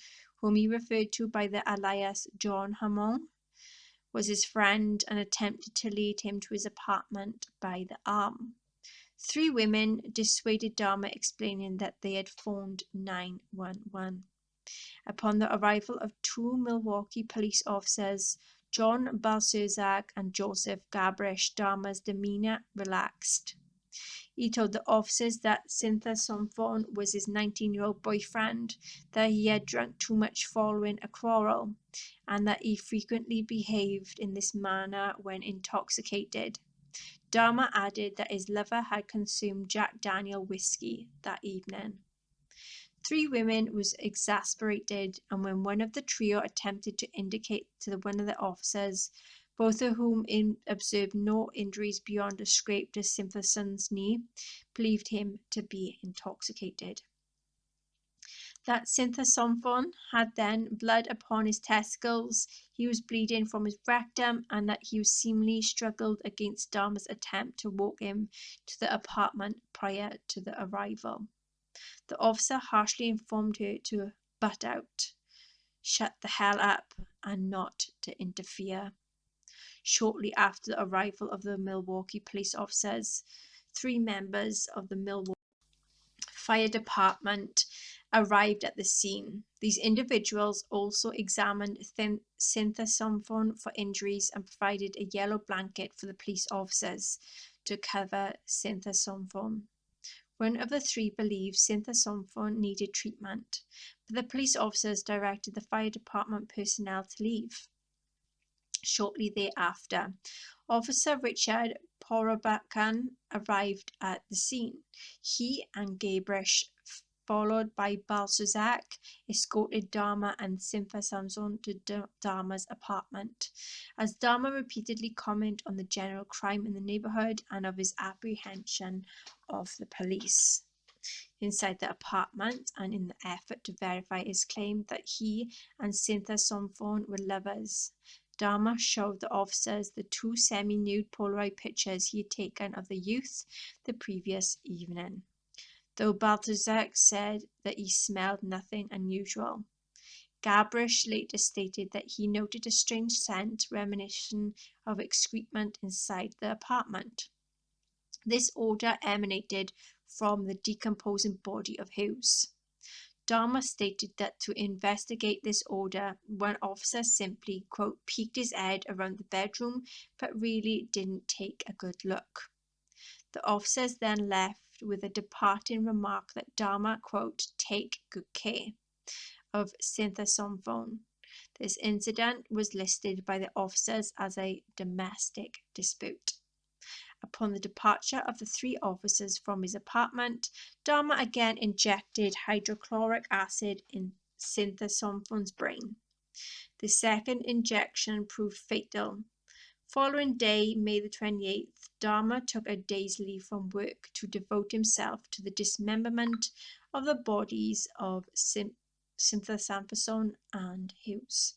whom he referred to by the alias John Hammond, was his friend, and attempted to lead him to his apartment by the arm. 3 women dissuaded Dahmer, explaining that they had phoned 911. Upon the arrival of 2 Milwaukee police officers, John Balcerzak and Joseph Gabrish, Dahmer's demeanor relaxed. He told the officers that Cynthia Somphon was his 19-year-old boyfriend, that he had drunk too much following a quarrel, and that he frequently behaved in this manner when intoxicated. Dahmer added that his lover had consumed Jack Daniel whiskey that evening. 3 women was exasperated, and when one of the trio attempted to indicate to one of the officers, both of whom observed no injuries beyond a scrape to Simpson's knee, believed him to be intoxicated. That Cynthia Somphon had then blood upon his testicles, he was bleeding from his rectum, and that he seemingly struggled against Dahmer's attempt to walk him to the apartment prior to the arrival. The officer harshly informed her to butt out, shut the hell up, and not to interfere. Shortly after the arrival of the Milwaukee police officers, 3 members of the Milwaukee Fire Department arrived at the scene. These individuals also examined Cynthia Somphon for injuries and provided a yellow blanket for the police officers to cover Cynthia Somphon. One of the 3 believed Cynthia Somphon needed treatment, but the police officers directed the fire department personnel to leave. Shortly thereafter, Officer Richard Porobakan arrived at the scene. He and Gabrish, followed by Balcerzak, escorted Dahmer and Cynthia Somphon to Dahmer's apartment. As Dahmer repeatedly commented on the general crime in the neighborhood and of his apprehension of the police. Inside the apartment, and in the effort to verify his claim that he and Cynthia Somphon were lovers, Dahmer showed the officers the 2 semi-nude Polaroid pictures he had taken of the youth the previous evening, though Balcerzak said that he smelled nothing unusual. Gabrish later stated that he noted a strange scent reminiscent of excrement inside the apartment. This odour emanated from the decomposing body of Hughes. Dahmer stated that to investigate this odour, one officer simply, quote, peeked his head around the bedroom, but really didn't take a good look. The officers then left with a departing remark that Dahmer, quote, take good care of Cynthia Somphon. This incident was listed by the officers as a domestic dispute. Upon the departure of the 3 officers from his apartment, Dahmer again injected hydrochloric acid in Cynthia Somphon's brain. The second injection proved fatal, Following day, May the 28th, Dahmer took a day's leave from work to devote himself to the dismemberment of the bodies of Cynthia Sampson and Hughes.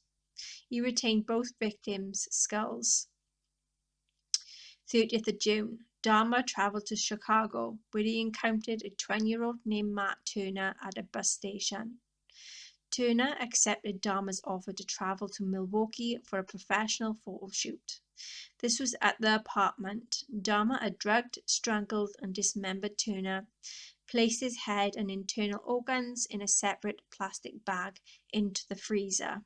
He retained both victims' skulls. 30th of June, Dahmer travelled to Chicago, where he encountered a 20-year-old named Matt Turner at a bus station. Turner accepted Dahmer's offer to travel to Milwaukee for a professional photo shoot. This was at the apartment. Dahmer had drugged, strangled, and dismembered Turner, placed his head and internal organs in a separate plastic bag into the freezer.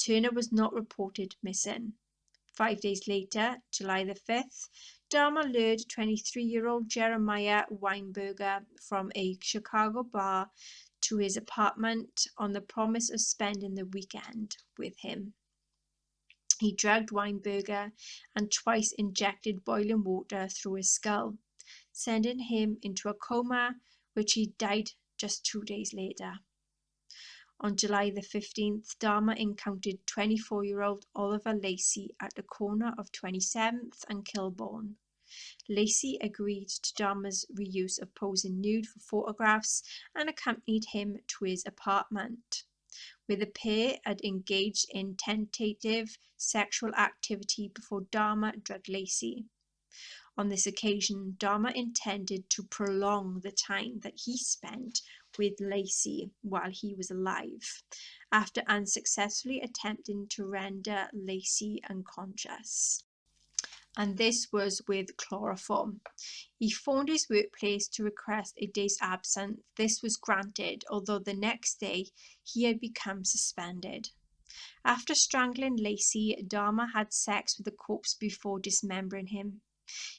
Turner was not reported missing. 5 days later, July the 5th, Dahmer lured 23-year-old Jeremiah Weinberger from a Chicago bar to his apartment on the promise of spending the weekend with him. He drugged Weinberger and twice injected boiling water through his skull, sending him into a coma, which he died just 2 days later. On July the 15th, Dahmer encountered 24-year-old Oliver Lacey at the corner of 27th and Kilbourne. Lacey agreed to Dahmer's reuse of posing nude for photographs and accompanied him to his apartment, where the pair had engaged in tentative sexual activity before Dahmer drugged Lacey. On this occasion, Dahmer intended to prolong the time that he spent with Lacey while he was alive, after unsuccessfully attempting to render Lacey unconscious. And this was with chloroform. He phoned his workplace to request a day's absence. This was granted, although the next day he had become suspended. After strangling Lacey, Dahmer had sex with the corpse before dismembering him.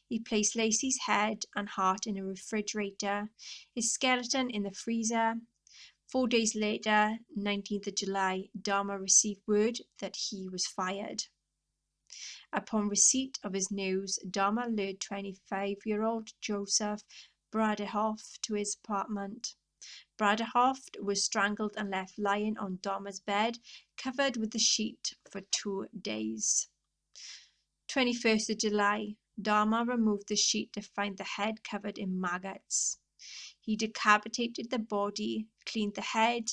He placed Lacey's head and heart in a refrigerator, his skeleton in the freezer. 4 days later, 19th of July, Dahmer received word that he was fired. Upon receipt of his news, Dahmer lured 25-year-old Joseph Bradehoff to his apartment. Bradehoff was strangled and left lying on Dahmer's bed, covered with the sheet for 2 days. 21st of July, Dahmer removed the sheet to find the head covered in maggots. He decapitated the body, cleaned the head,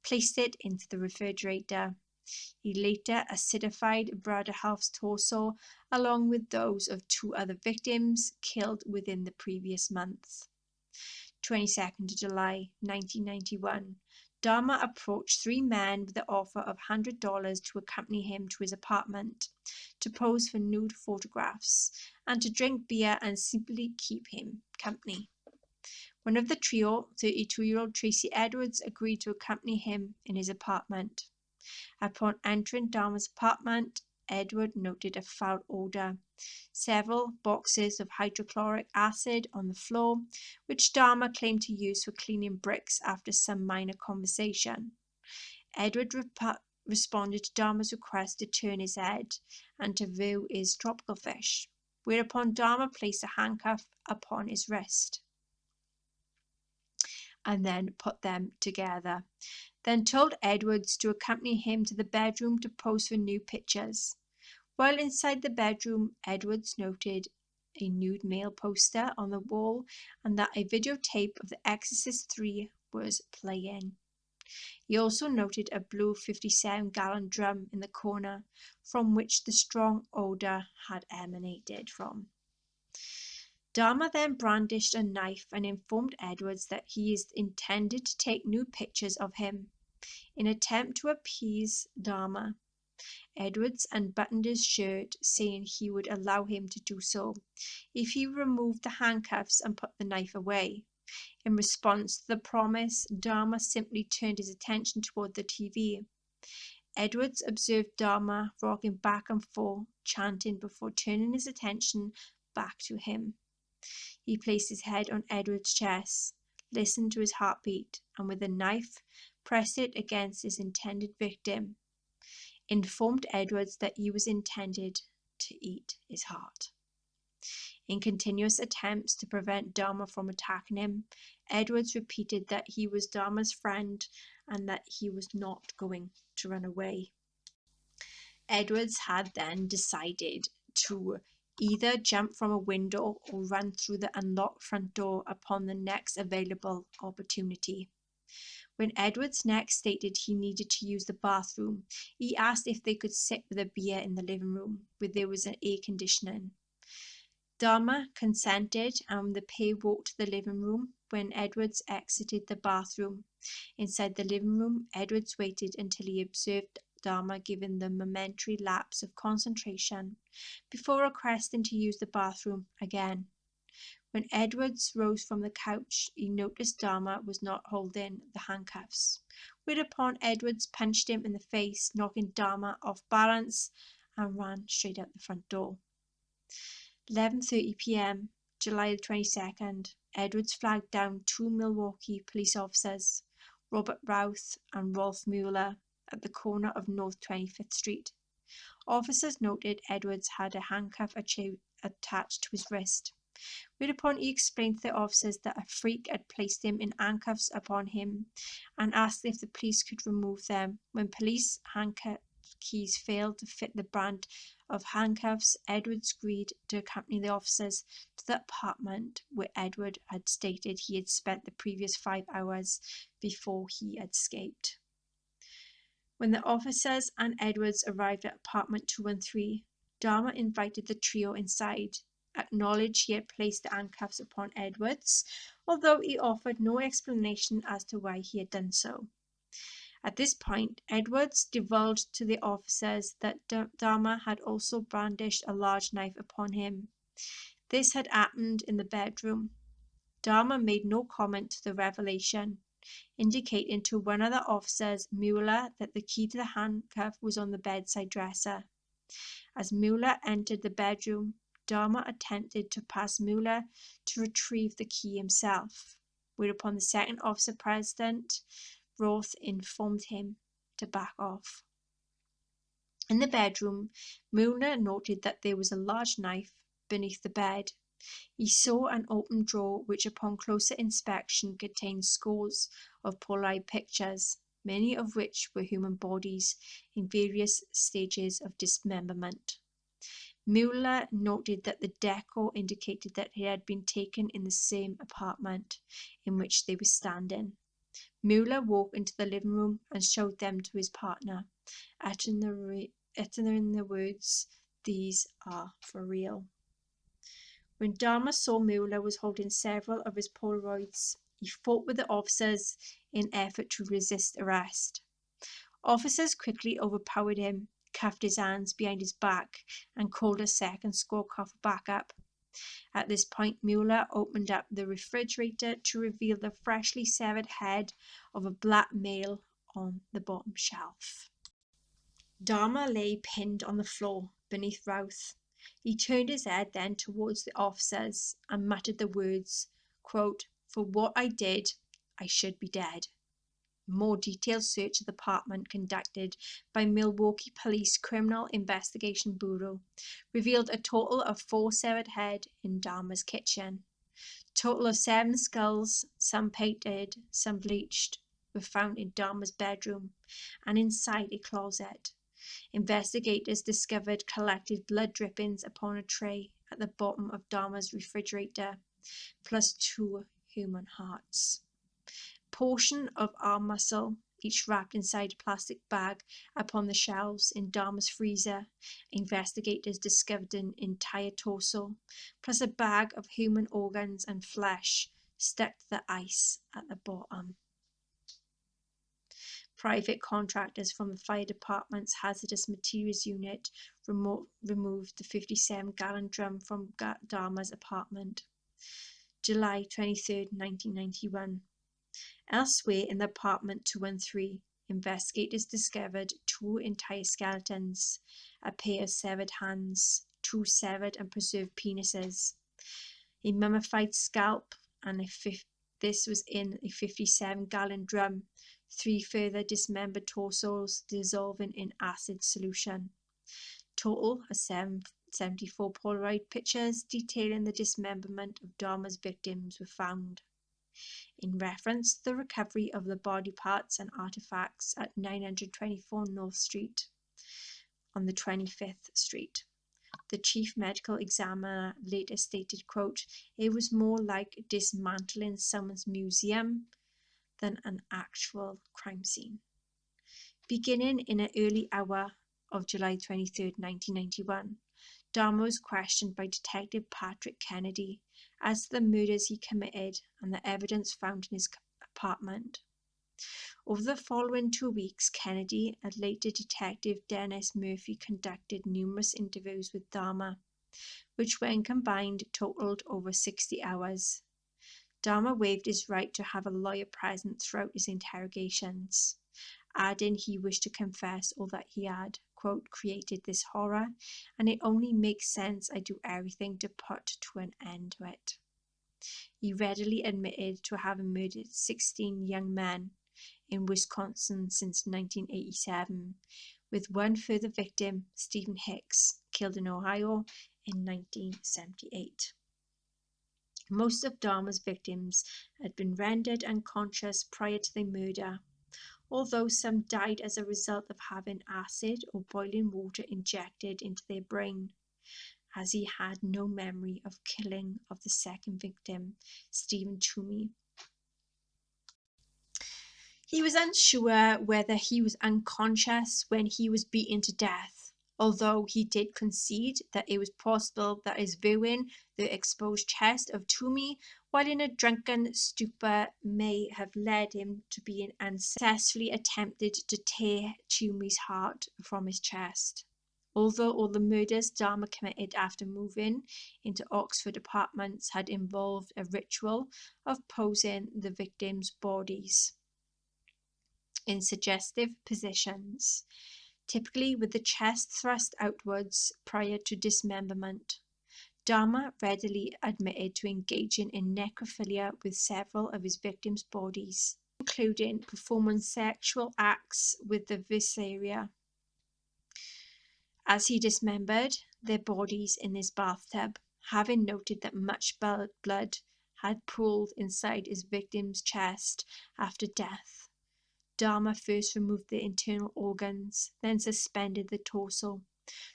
placed it into the refrigerator. He later acidified Bradehoff's torso along with those of 2 other victims killed within the previous month. 22nd of July, 1991, Dahmer approached 3 men with the offer of $100 to accompany him to his apartment, to pose for nude photographs, and to drink beer and simply keep him company. One of the trio, 32-year-old Tracy Edwards, agreed to accompany him in his apartment. Upon entering Dahmer's apartment, Edward noted a foul odor, several boxes of hydrochloric acid on the floor, which Dahmer claimed to use for cleaning bricks after some minor conversation. Edward responded to Dahmer's request to turn his head and to view his tropical fish, whereupon Dahmer placed a handcuff upon his wrist and then put them together, then told Edwards to accompany him to the bedroom to pose for nude pictures. While inside the bedroom, Edwards noted a nude male poster on the wall and that a videotape of The Exorcist 3 was playing. He also noted a blue 57-gallon drum in the corner from which the strong odor had emanated from. Dahmer then brandished a knife and informed Edwards that he intended to take nude pictures of him. In an attempt to appease Dahmer, Edwards unbuttoned his shirt, saying he would allow him to do so if he removed the handcuffs and put the knife away. In response to the promise, Dahmer simply turned his attention toward the TV. Edwards observed Dahmer rocking back and forth, chanting before turning his attention back to him. He placed his head on Edwards' chest, listened to his heartbeat, and with a knife pressed it against his intended victim, informed Edwards that he was intended to eat his heart. In continuous attempts to prevent Dahmer from attacking him, Edwards repeated that he was Dahmer's friend and that he was not going to run away. Edwards had then decided to either jump from a window or run through the unlocked front door upon the next available opportunity. When Edwards next stated he needed to use the bathroom, he asked if they could sit with a beer in the living room, where there was an air conditioning. Dahmer consented, and the pair walked to the living room. When Edwards exited the bathroom inside the living room, Edwards waited until he observed Dahmer giving the momentary lapse of concentration before requesting to use the bathroom again. When Edwards rose from the couch, he noticed Dahmer was not holding the handcuffs, whereupon Edwards punched him in the face, knocking Dahmer off balance and ran straight out the front door. 11:30 p.m., July 22nd, Edwards flagged down two Milwaukee police officers, Robert Routh and Rolf Mueller, at the corner of North 25th Street. Officers noted Edwards had a handcuff attached to his wrist, whereupon he explained to the officers that a freak had placed him in handcuffs upon him and asked if the police could remove them. When police handcuff keys failed to fit the brand of handcuffs, Edwards agreed to accompany the officers to the apartment where Edward had stated he had spent the previous 5 hours before he had escaped. When the officers and Edwards arrived at apartment 213, Dahmer invited the trio inside, acknowledged he had placed the handcuffs upon Edwards, although he offered no explanation as to why he had done so. At this point, Edwards divulged to the officers that Dahmer had also brandished a large knife upon him. This had happened in the bedroom. Dahmer made no comment to the revelation, indicating to one of the officers, Mueller, that the key to the handcuff was on the bedside dresser. As Mueller entered the bedroom, Dahmer attempted to pass Mueller to retrieve the key himself, whereupon the second officer present, Roth, informed him to back off. In the bedroom, Mueller noted that there was a large knife beneath the bed. He saw an open drawer which upon closer inspection contained scores of Polaroid pictures, many of which were human bodies in various stages of dismemberment. Mueller noted that the decor indicated that it had been taken in the same apartment in which they were standing. Mueller walked into the living room and showed them to his partner, uttering the words, "These are for real." When Dahmer saw Mueller was holding several of his Polaroids, he fought with the officers in effort to resist arrest. Officers quickly overpowered him, cuffed his hands behind his back, and called a second squad car for backup. At this point, Mueller opened up the refrigerator to reveal the freshly severed head of a black male on the bottom shelf. Dahmer lay pinned on the floor beneath Routh. He turned his head then towards the officers and muttered the words, quote, "For what I did, I should be dead." A more detailed search of the apartment conducted by Milwaukee Police Criminal Investigation Bureau revealed a total of 4 severed heads in Dahmer's kitchen. A total of 7 skulls, some painted, some bleached, were found in Dahmer's bedroom and inside a closet. Investigators discovered collected blood drippings upon a tray at the bottom of Dahmer's refrigerator, plus 2 human hearts. Portion of arm muscle, each wrapped inside a plastic bag, upon the shelves in Dahmer's freezer. Investigators discovered an entire torso, plus a bag of human organs and flesh stuck to the ice at the bottom. Private contractors from the fire department's hazardous materials unit removed the 57-gallon drum from Dahmer's apartment. July 23, 1991. Elsewhere in the apartment 213, investigators discovered 2 entire skeletons, a pair of severed hands, 2 severed and preserved penises, a mummified scalp, and this was in a 57-gallon drum, 3 further dismembered torsos dissolving in acid solution. Total of 74 Polaroid pictures detailing the dismemberment of Dahmer's victims were found. In reference to the recovery of the body parts and artifacts at 924 North Street, on the 25th Street. The chief medical examiner later stated, quote, "It was more like dismantling someone's museum than an actual crime scene." Beginning in an early hour of July 23, 1991, Dahmer was questioned by Detective Patrick Kennedy as to the murders he committed and the evidence found in his apartment. Over the following 2 weeks, Kennedy and later Detective Dennis Murphy conducted numerous interviews with Dahmer, which when combined totaled over 60 hours. Dahmer waived his right to have a lawyer present throughout his interrogations, adding he wished to confess all that he had, quote, "created this horror, and it only makes sense I do everything to put to an end to it." He readily admitted to having murdered 16 young men in Wisconsin since 1987, with one further victim, Stephen Hicks, killed in Ohio in 1978. Most of Dahmer's victims had been rendered unconscious prior to their murder, although some died as a result of having acid or boiling water injected into their brain, as he had no memory of killing of the second victim, Stephen Toomey. He was unsure whether he was unconscious when he was beaten to death, although he did concede that it was possible that his viewing the exposed chest of Toomey while in a drunken stupor may have led him to being unsuccessfully attempted to tear Toomey's heart from his chest. Although all the murders Dahmer committed after moving into Oxford apartments had involved a ritual of posing the victims' bodies in suggestive positions, typically with the chest thrust outwards prior to dismemberment. Dahmer readily admitted to engaging in necrophilia with several of his victims' bodies, including performing sexual acts with the viscera, as he dismembered their bodies in his bathtub, having noted that much blood had pooled inside his victim's chest after death. Dahmer first removed the internal organs, then suspended the torso,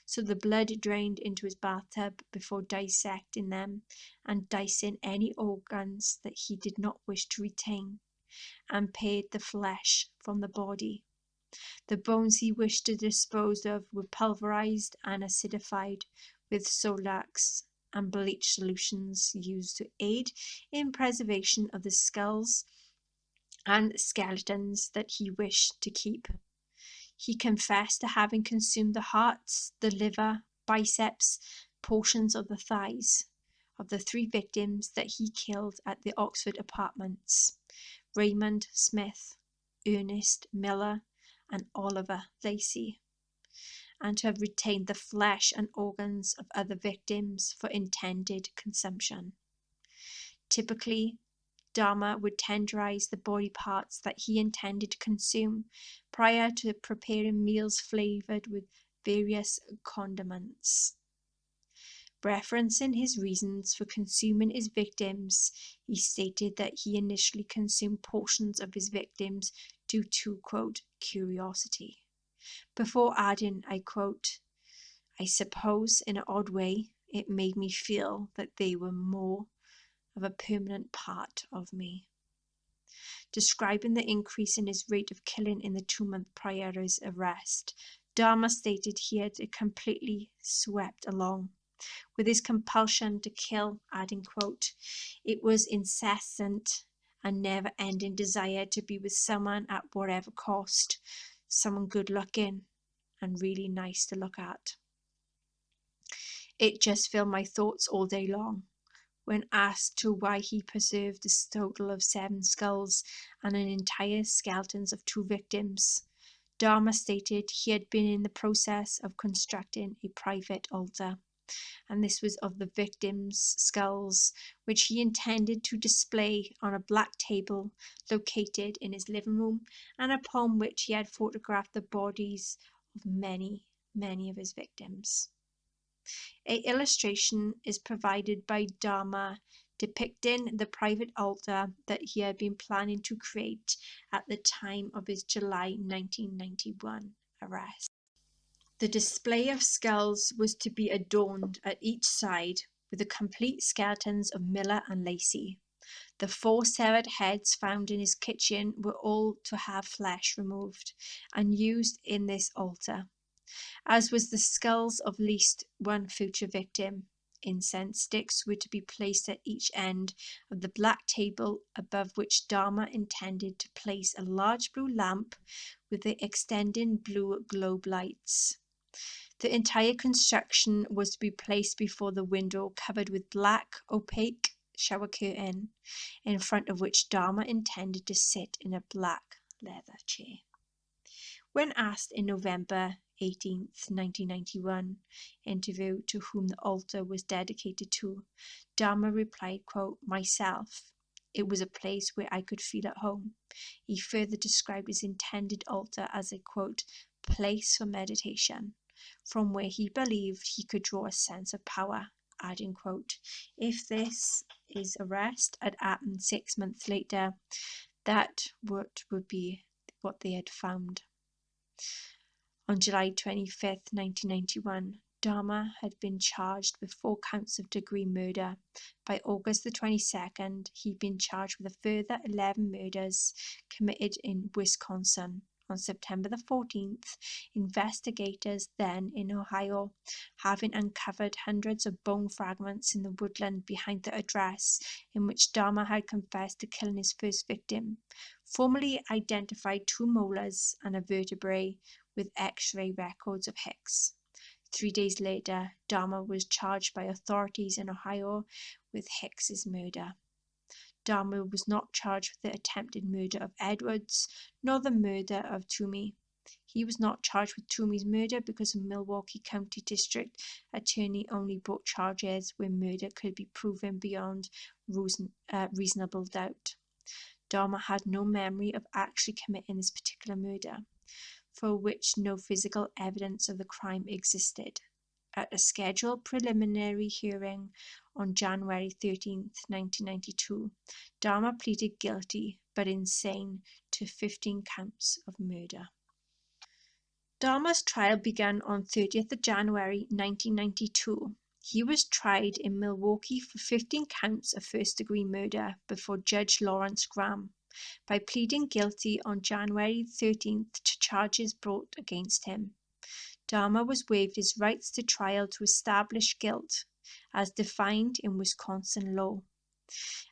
so the blood drained into his bathtub before dissecting them and dicing any organs that he did not wish to retain, and pared the flesh from the body. The bones he wished to dispose of were pulverized and acidified with Solax and bleach solutions used to aid in preservation of the skulls and skeletons that he wished to keep. He confessed to having consumed the hearts, the liver, biceps, portions of the thighs of the 3 victims that he killed at the Oxford apartments, Raymond Smith, Ernest Miller, and Oliver Lacey, and to have retained the flesh and organs of other victims for intended consumption. Typically, Dahmer would tenderize the body parts that he intended to consume prior to preparing meals flavored with various condiments. Referencing his reasons for consuming his victims, he stated that he initially consumed portions of his victims due to, quote, curiosity, before adding, I quote, "I suppose in an odd way it made me feel that they were more of a permanent part of me." Describing the increase in his rate of killing in the 2 months prior to his arrest, Dahmer stated he had completely swept along with his compulsion to kill, adding, quote, "It was incessant and never-ending desire to be with someone at whatever cost, someone good-looking and really nice to look at. It just filled my thoughts all day long." When asked to why he preserved a total of 7 skulls and an entire skeletons of 2 victims, Dahmer stated he had been in the process of constructing a private altar, and this was of the victims' skulls, which he intended to display on a black table located in his living room, and upon which he had photographed the bodies of many of his victims. An illustration is provided by Dahmer depicting the private altar that he had been planning to create at the time of his July 1991 arrest. The display of skulls was to be adorned at each side with the complete skeletons of Miller and Lacey. The 4 severed heads found in his kitchen were all to have flesh removed and used in this altar, as was the skulls of at least one future victim. Incense sticks were to be placed at each end of the black table, above which Dahmer intended to place a large blue lamp with the extending blue globe lights. The entire construction was to be placed before the window covered with black, opaque shower curtain, in front of which Dahmer intended to sit in a black leather chair. When asked in November 18th, 1991 interview to whom the altar was dedicated to, Dahmer replied, quote, "Myself. It was a place where I could feel at home." He further described his intended altar as a, quote, "place for meditation, from where he believed he could draw a sense of power," adding, quote, "If this is arrest had happened 6 months later, that would be what they had found." On July 25th, 1991, Dahmer had been charged with 4 counts of degree murder. By August the 22nd, he'd been charged with a further 11 murders committed in Wisconsin. On September the 14th, investigators then in Ohio, having uncovered hundreds of bone fragments in the woodland behind the address in which Dahmer had confessed to killing his first victim, formally identified 2 molars and a vertebrae with X-ray records of Hicks. 3 days later, Dahmer was charged by authorities in Ohio with Hicks's murder. Dahmer was not charged with the attempted murder of Edwards, nor the murder of Toomey. He was not charged with Toomey's murder because the Milwaukee County District Attorney only brought charges where murder could be proven beyond reasonable doubt. Dahmer had no memory of actually committing this particular murder, for which no physical evidence of the crime existed. At a scheduled preliminary hearing on January 13, 1992, Dahmer pleaded guilty but insane to 15 counts of murder. Dahmer's trial began on 30th of January 1992. He was tried in Milwaukee for 15 counts of first-degree murder before Judge Lawrence Graham. By pleading guilty on January 13th to charges brought against him, Dahmer was waived his rights to trial to establish guilt, as defined in Wisconsin law.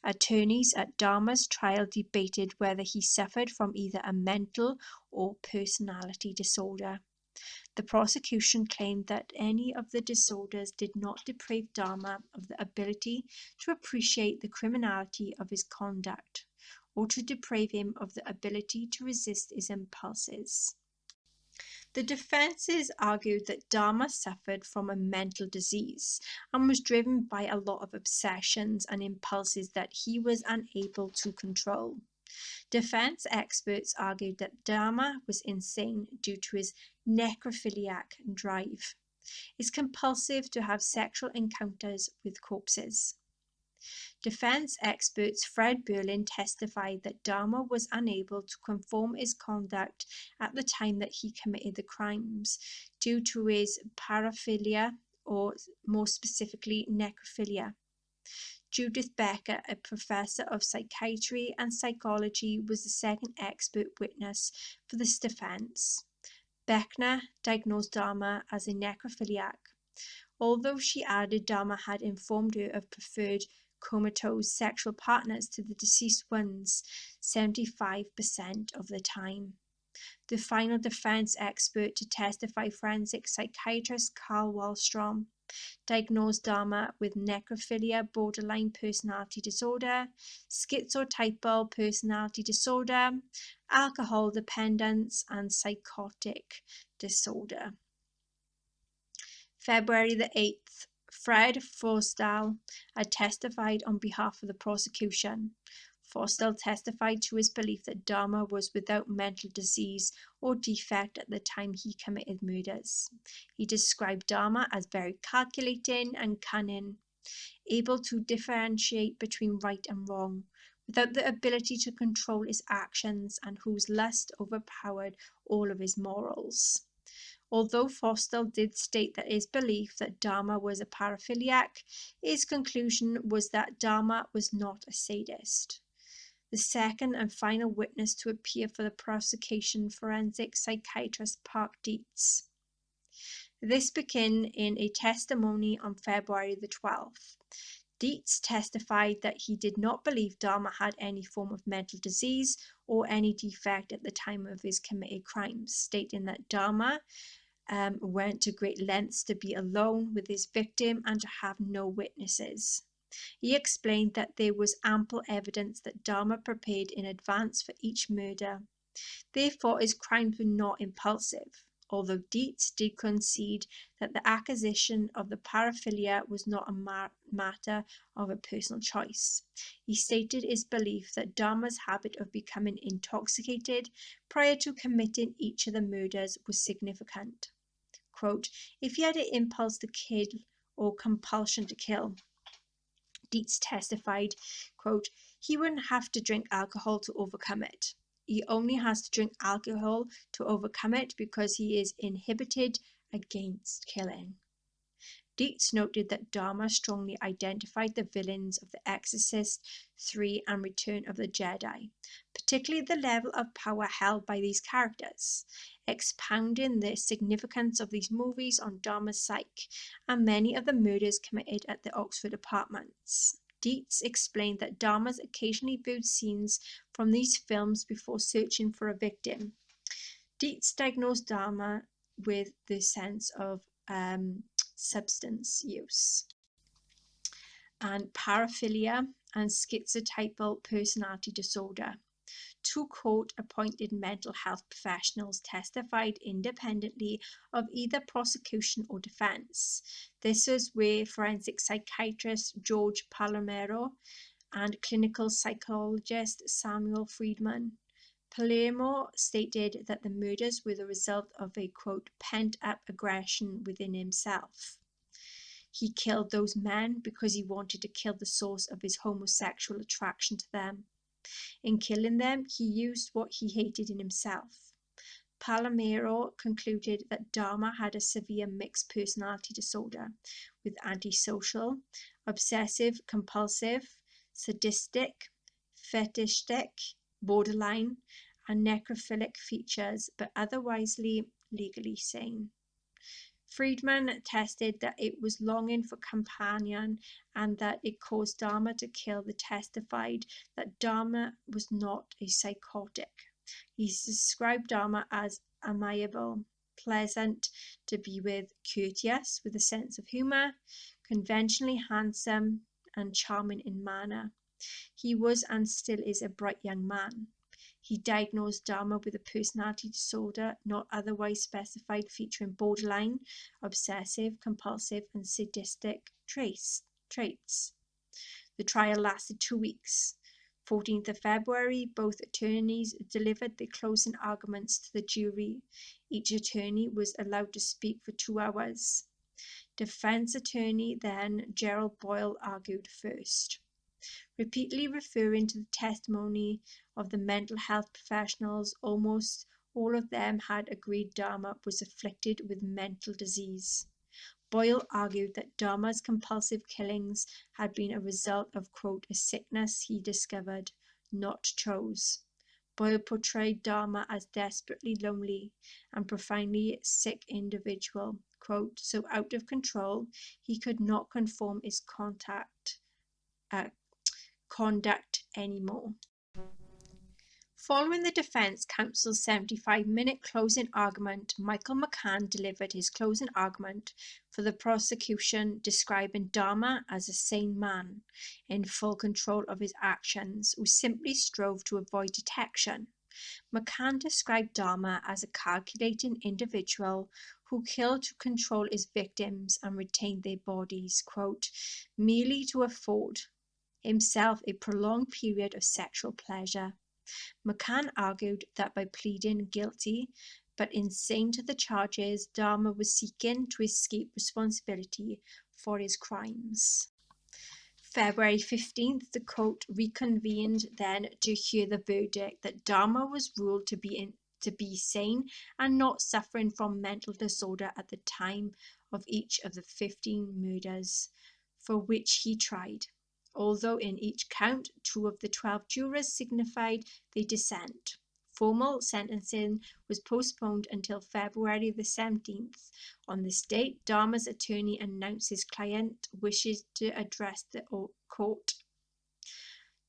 Attorneys at Dahmer's trial debated whether he suffered from either a mental or personality disorder. The prosecution claimed that any of the disorders did not deprive Dahmer of the ability to appreciate the criminality of his conduct, or to deprive him of the ability to resist his impulses. The defenses argued that Dahmer suffered from a mental disease and was driven by a lot of obsessions and impulses that he was unable to control. Defense experts argued that Dahmer was insane due to his necrophiliac drive. Is compulsive to have sexual encounters with corpses. Defense experts Fred Berlin testified that Dahmer was unable to conform his conduct at the time that he committed the crimes due to his paraphilia, or more specifically necrophilia. Judith Becker, a professor of psychiatry and psychology, was the second expert witness for this defense. Beckner diagnosed Dahmer as a necrophiliac, although she added Dahmer had informed her of preferred comatose sexual partners to the deceased ones 75% of the time. The final defense expert to testify, forensic psychiatrist Carl Wallstrom, diagnosed Dahmer with necrophilia, borderline personality disorder, schizotypal personality disorder, alcohol dependence, and psychotic disorder. February the 8th, Fred Forstall had testified on behalf of the prosecution. Forstall testified to his belief that Dahmer was without mental disease or defect at the time he committed murders. He described Dahmer as very calculating and cunning, able to differentiate between right and wrong, without the ability to control his actions, and whose lust overpowered all of his morals. Although Foster did state that his belief that Dahmer was a paraphiliac, his conclusion was that Dahmer was not a sadist. The second and final witness to appear for the prosecution, forensic psychiatrist Park Dietz. This began in a testimony on February the 12th. Dietz testified that he did not believe Dahmer had any form of mental disease or any defect at the time of his committed crimes, stating that Dahmer went to great lengths to be alone with his victim and to have no witnesses. He explained that there was ample evidence that Dahmer prepared in advance for each murder. Therefore, his crimes were not impulsive, although Dietz did concede that the acquisition of the paraphilia was not a matter of a personal choice. He stated his belief that Dahmer's habit of becoming intoxicated prior to committing each of the murders was significant. Quote, if he had an impulse to kill or compulsion to kill, Dietz testified, quote, he wouldn't have to drink alcohol to overcome it. He only has to drink alcohol to overcome it because he is inhibited against killing. Dietz noted that Dahmer strongly identified the villains of The Exorcist 3 and Return of the Jedi, particularly the level of power held by these characters, expounding the significance of these movies on Dahmer's psyche and many of the murders committed at the Oxford apartments. Dietz explained that Dahmer occasionally viewed scenes from these films before searching for a victim. Dietz diagnosed Dahmer with the sense of substance use and paraphilia and schizotypal personality disorder. Two court-appointed mental health professionals testified independently of either prosecution or defense. This was where forensic psychiatrist George Palomero and clinical psychologist Samuel Friedman. Palermo stated that the murders were the result of a, quote, pent-up aggression within himself. He killed those men because he wanted to kill the source of his homosexual attraction to them. In killing them, he used what he hated in himself. Palomero concluded that Dahmer had a severe mixed personality disorder with antisocial, obsessive-compulsive, sadistic, fetishistic, borderline, and necrophilic features, but otherwise legally sane. Friedman tested that it was longing for companion and that it caused Dahmer to kill. They testified that Dahmer was not a psychotic. He described Dahmer as amiable, pleasant to be with, courteous, with a sense of humor, conventionally handsome, and charming in manner. He was and still is a bright young man. He diagnosed Dahmer with a personality disorder not otherwise specified featuring borderline, obsessive, compulsive, and sadistic traits. The trial lasted 2 weeks. 14th of February, both attorneys delivered their closing arguments to the jury. Each attorney was allowed to speak for 2 hours. Defense attorney then Gerald Boyle argued first. Repeatedly referring to the testimony of the mental health professionals, almost all of them had agreed Dahmer was afflicted with mental disease. Boyle argued that Dahmer's compulsive killings had been a result of, quote, a sickness he discovered, not chose. Boyle portrayed Dahmer as desperately lonely and profoundly sick individual, quote, so out of control he could not conform his conduct anymore. Following the defense counsel's 75-minute closing argument, Michael McCann delivered his closing argument for the prosecution, describing Dahmer as a sane man in full control of his actions who simply strove to avoid detection. McCann described Dahmer as a calculating individual who killed to control his victims and retained their bodies, quote, merely to afford himself a prolonged period of sexual pleasure. McCann argued that by pleading guilty but insane to the charges, Dahmer was seeking to escape responsibility for his crimes. February 15th, the court reconvened then to hear the verdict that Dahmer was ruled to be to be sane and not suffering from mental disorder at the time of each of the 15 murders for which he tried, although in each count 2 of the 12 jurors signified they dissent. Formal sentencing was postponed until February the 17th. On this date, Dahmer's attorney announced his client wishes to address the court.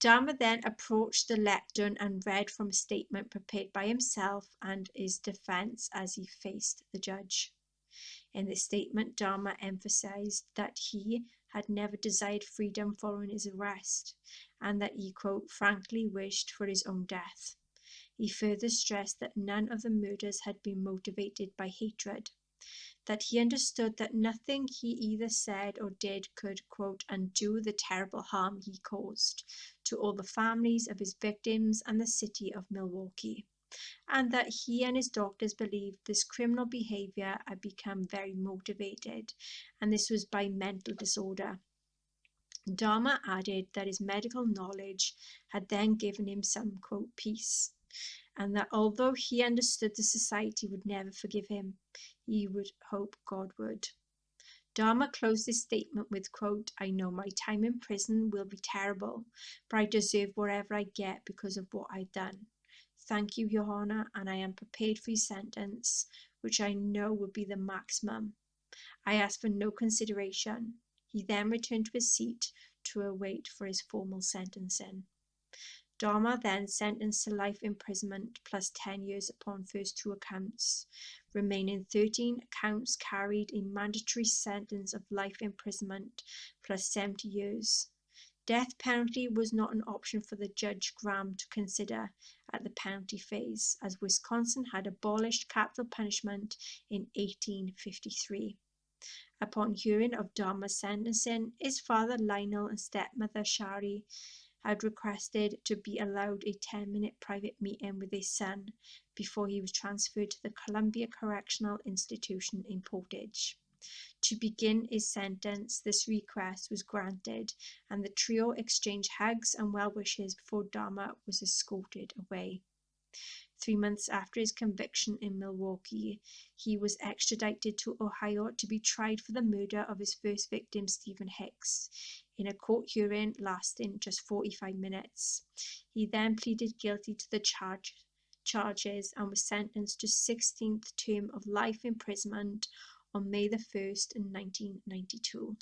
Dahmer then approached the lectern and read from a statement prepared by himself and his defense as he faced the judge. In this statement, Dahmer emphasized that he had never desired freedom following his arrest, and that he, quote, frankly wished for his own death. He further stressed that none of the murders had been motivated by hatred, that he understood that nothing he either said or did could, quote, undo the terrible harm he caused to all the families of his victims and the city of Milwaukee, and that he and his doctors believed this criminal behavior had become very motivated, and this was by mental disorder. Dahmer added that his medical knowledge had then given him some, quote, peace, and that although he understood the society would never forgive him, he would hope God would. Dahmer closed his statement with, quote, I know my time in prison will be terrible, but I deserve whatever I get because of what I've done. Thank you, Your Honor, and I am prepared for your sentence, which I know will be the maximum. I ask for no consideration. He then returned to his seat to await for his formal sentencing. Dahmer then sentenced to life imprisonment plus 10 years upon first 2 accounts. Remaining 13 counts carried a mandatory sentence of life imprisonment plus 70 years. Death penalty was not an option for the Judge Graham to consider at the penalty phase, as Wisconsin had abolished capital punishment in 1853. Upon hearing of Dahmer's sentencing, his father Lionel and stepmother Shari had requested to be allowed a 10-minute private meeting with his son before he was transferred to the Columbia Correctional Institution in Portage. To begin his sentence, this request was granted, and the trio exchanged hugs and well wishes before Dahmer was escorted away. 3 months after his conviction in Milwaukee, he was extradited to Ohio to be tried for the murder of his first victim, Stephen Hicks, in a court hearing lasting just 45 minutes. He then pleaded guilty to the charges and was sentenced to 16th term of life imprisonment on May the 1st in 1992.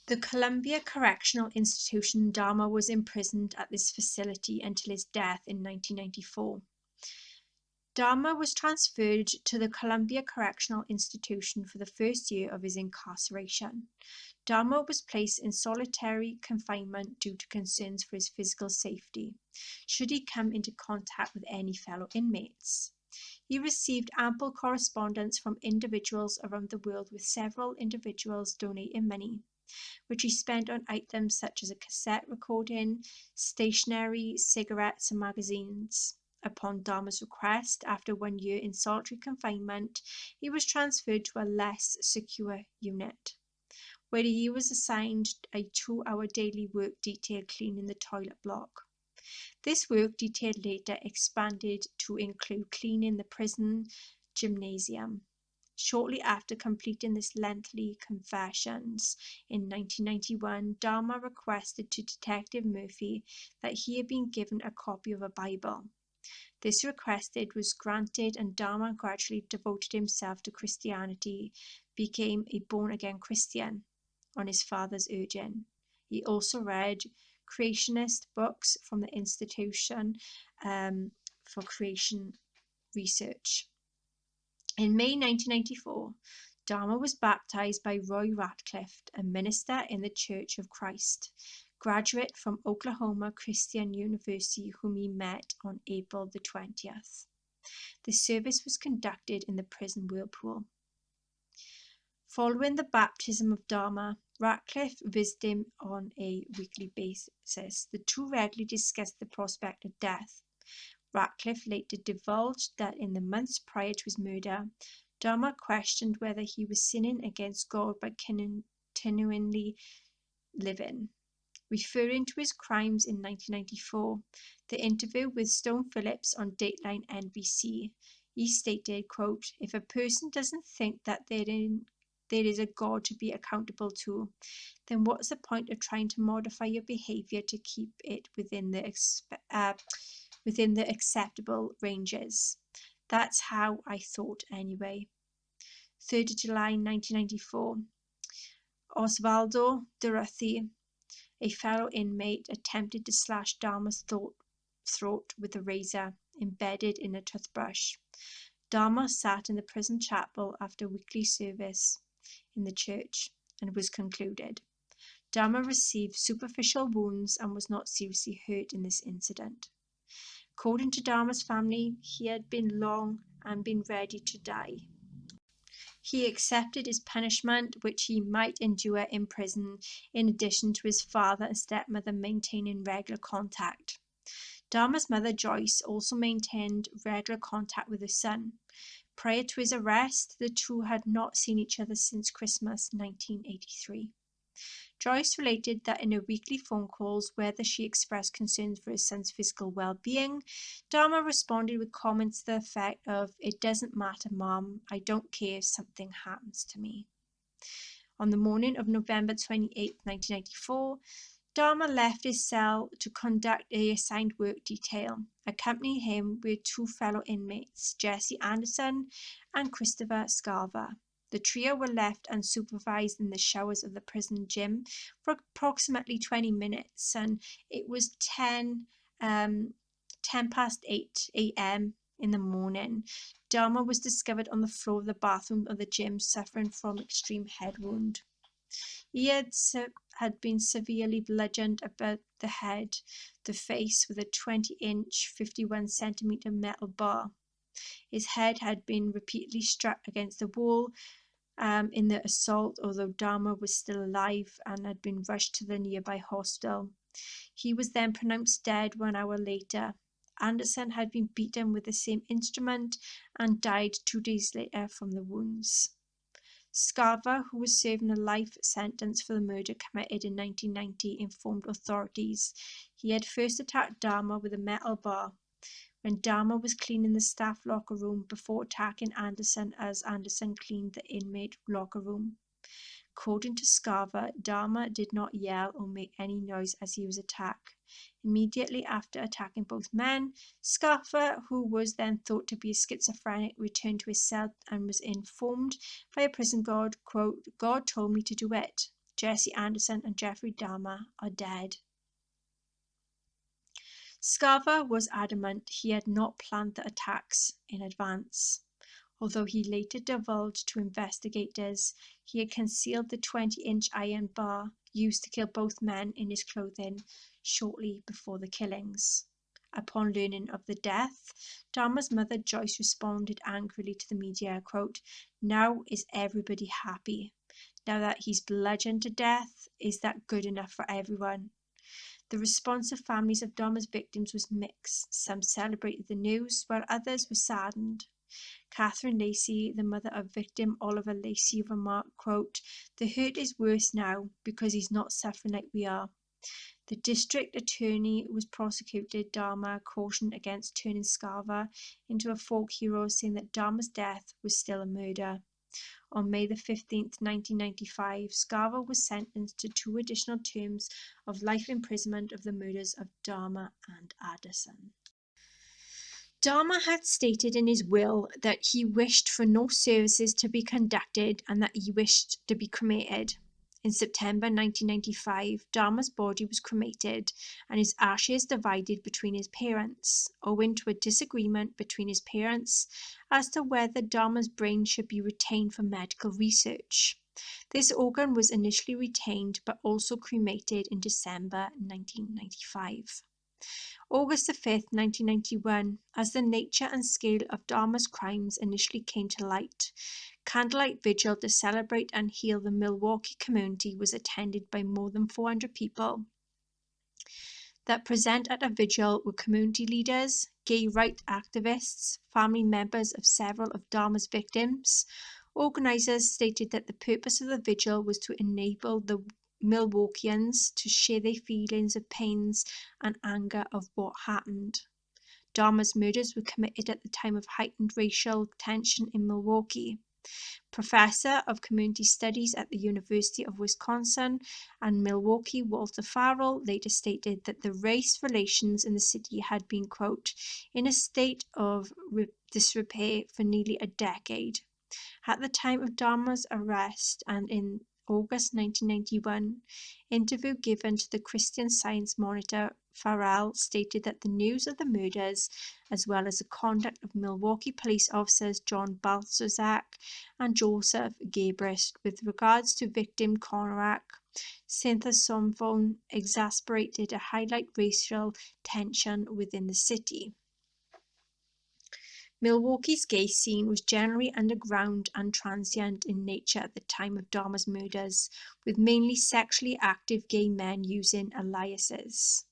The Columbia Correctional Institution. Dahmer was imprisoned at this facility until his death in 1994. Dahmer was transferred to the Columbia Correctional Institution for the first year of his incarceration. Dahmer was placed in solitary confinement due to concerns for his physical safety, should he come into contact with any fellow inmates. He received ample correspondence from individuals around the world, with several individuals donating money, which he spent on items such as a cassette recording, stationery, cigarettes, and magazines. Upon Dahmer's request, after 1 year in solitary confinement, he was transferred to a less secure unit, where he was assigned a 2-hour daily work detail cleaning the toilet block. This work detail later expanded to include cleaning the prison gymnasium. Shortly after completing this lengthy confessions in 1991, Dahmer requested to Detective Murphy that he had been given a copy of a Bible. This request was granted, and Dahmer gradually devoted himself to Christianity, became a born-again Christian on his father's urging. He also read creationist books from the Institution for Creation Research. In May 1994, Dahmer was baptized by Roy Ratcliffe, a minister in the Church of Christ, graduate from Oklahoma Christian University, whom he met on April the 20th. The service was conducted in the prison whirlpool. Following the baptism of Dahmer, Ratcliffe visited him on a weekly basis. The two regularly discussed the prospect of death. Ratcliffe later divulged that in the months prior to his murder, Dahmer questioned whether he was sinning against God by continually living. Referring to his crimes in 1994, the interview with Stone Phillips on Dateline NBC, he stated, quote, "If a person doesn't think that there is a God to be accountable to, then what's the point of trying to modify your behaviour to keep it within the acceptable ranges? That's how I thought anyway." 3rd of July 1994. Osvaldo Durruti, a fellow inmate, attempted to slash Dahmer's throat with a razor embedded in a toothbrush. Dahmer sat in the prison chapel after weekly service in the church and was concluded. Dahmer received superficial wounds and was not seriously hurt in this incident. According to Dahmer's family, he had been long and been ready to die. He accepted his punishment, which he might endure in prison, in addition to his father and stepmother maintaining regular contact. Dahmer's mother, Joyce, also maintained regular contact with her son. Prior to his arrest, the two had not seen each other since Christmas 1983. Joyce related that in her weekly phone calls, whether she expressed concerns for her son's physical well-being, Dahmer responded with comments to the effect of, "It doesn't matter, Mom. I don't care if something happens to me." On the morning of November 28, 1994, Dahmer left his cell to conduct a assigned work detail. Accompanying him were two fellow inmates, Jesse Anderson and Christopher Scarver. The trio were left unsupervised in the showers of the prison gym for approximately 20 minutes, and it was 10 past 8 a.m. in the morning. Dahmer was discovered on the floor of the bathroom of the gym suffering from extreme head wound. He had been severely bludgeoned about the head, the face with a 20-inch, 51-centimeter metal bar. His head had been repeatedly struck against the wall in the assault, although Dahmer was still alive and had been rushed to the nearby hospital. He was then pronounced dead 1 hour later. Anderson had been beaten with the same instrument and died 2 days later from the wounds. Scarver, who was serving a life sentence for the murder committed in 1990, informed authorities he had first attacked Dahmer with a metal bar when Dahmer was cleaning the staff locker room before attacking Anderson as Anderson cleaned the inmate locker room. According to Scarver, Dahmer did not yell or make any noise as he was attacked. Immediately after attacking both men, Scarver, who was then thought to be schizophrenic, returned to his cell and was informed by a prison guard, quote, "God told me to do it. Jesse Anderson and Jeffrey Dahmer are dead." Scarver was adamant he had not planned the attacks in advance. Although he later divulged to investigators he had concealed the 20-inch iron bar used to kill both men in his clothing shortly before the killings. Upon learning of the death, Dahmer's mother Joyce responded angrily to the media, quote, "Now is everybody happy? Now that he's bludgeoned to death, is that good enough for everyone?" The response of families of Dahmer's victims was mixed. Some celebrated the news, while others were saddened. Catherine Lacey, the mother of victim Oliver Lacey, remarked, quote, "The hurt is worse now because he's not suffering like we are." The district attorney who prosecuted Dahmer cautioned against turning Scarver into a folk hero, saying that Dahmer's death was still a murder. On May 15, 1995, Scarver was sentenced to 2 additional terms of life imprisonment of the murders of Dahmer and Anderson. Dahmer had stated in his will that he wished for no services to be conducted and that he wished to be cremated. In September 1995, Dahmer's body was cremated and his ashes divided between his parents, owing to a disagreement between his parents as to whether Dahmer's brain should be retained for medical research. This organ was initially retained but also cremated in December 1995. August 5, 1991, as the nature and scale of Dahmer's crimes initially came to light, candlelight vigil to celebrate and heal the Milwaukee community was attended by more than 400 people. That present at a vigil were community leaders, gay rights activists, family members of several of Dahmer's victims. Organisers stated that the purpose of the vigil was to enable the Milwaukeeans to share their feelings of pains and anger of what happened. Dahmer's murders were committed at the time of heightened racial tension in Milwaukee. Professor of Community Studies at the University of Wisconsin and Milwaukee, Walter Farrell, later stated that the race relations in the city had been, quote, in a state of disrepair for nearly a decade. At the time of Dahmer's arrest and in August 1991, interview given to the Christian Science Monitor, Farrell stated that the news of the murders, as well as the conduct of Milwaukee police officers John Balthazak and Joseph Gabrist with regards to victim Conrad Sinthasomphone, exasperated a highlight racial tension within the city. Milwaukee's gay scene was generally underground and transient in nature at the time of Dahmer's murders, with mainly sexually active gay men using aliases.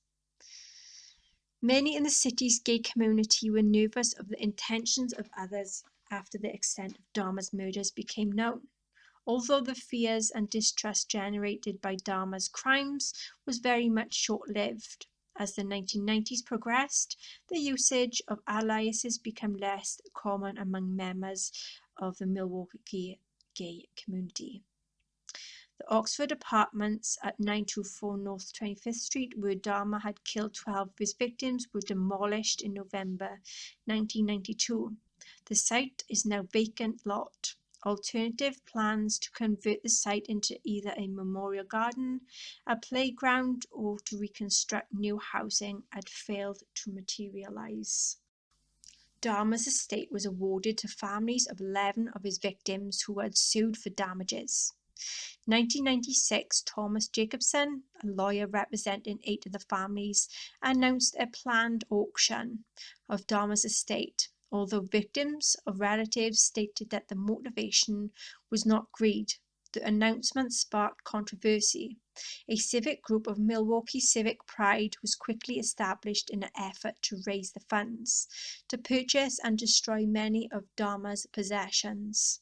Many in the city's gay community were nervous of the intentions of others after the extent of Dahmer's murders became known. Although the fears and distrust generated by Dahmer's crimes was very much short-lived. As the 1990s progressed, the usage of aliases became less common among members of the Milwaukee gay community. The Oxford Apartments at 924 North 25th Street, where Dahmer had killed 12 of his victims, were demolished in November 1992. The site is now a vacant lot. Alternative plans to convert the site into either a memorial garden, a playground, or to reconstruct new housing had failed to materialize. Dahmer's estate was awarded to families of 11 of his victims who had sued for damages. 1996, Thomas Jacobson, a lawyer representing 8 of the families, announced a planned auction of Dahmer's estate. Although victims or relatives stated that the motivation was not greed, the announcement sparked controversy. A civic group of Milwaukee Civic Pride was quickly established in an effort to raise the funds to purchase and destroy many of Dahmer's possessions.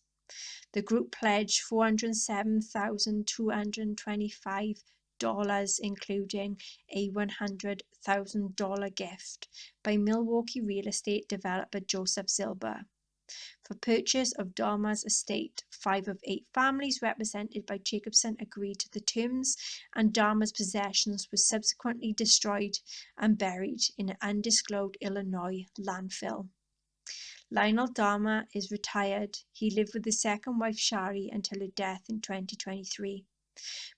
The group pledged $407,225, including a $100,000 gift by Milwaukee real estate developer Joseph Zilber, for purchase of Dahmer's estate. 5 of 8 families represented by Jacobson agreed to the terms, and Dahmer's possessions were subsequently destroyed and buried in an undisclosed Illinois landfill. Lionel Dahmer is retired. He lived with his second wife Shari until her death in 2023.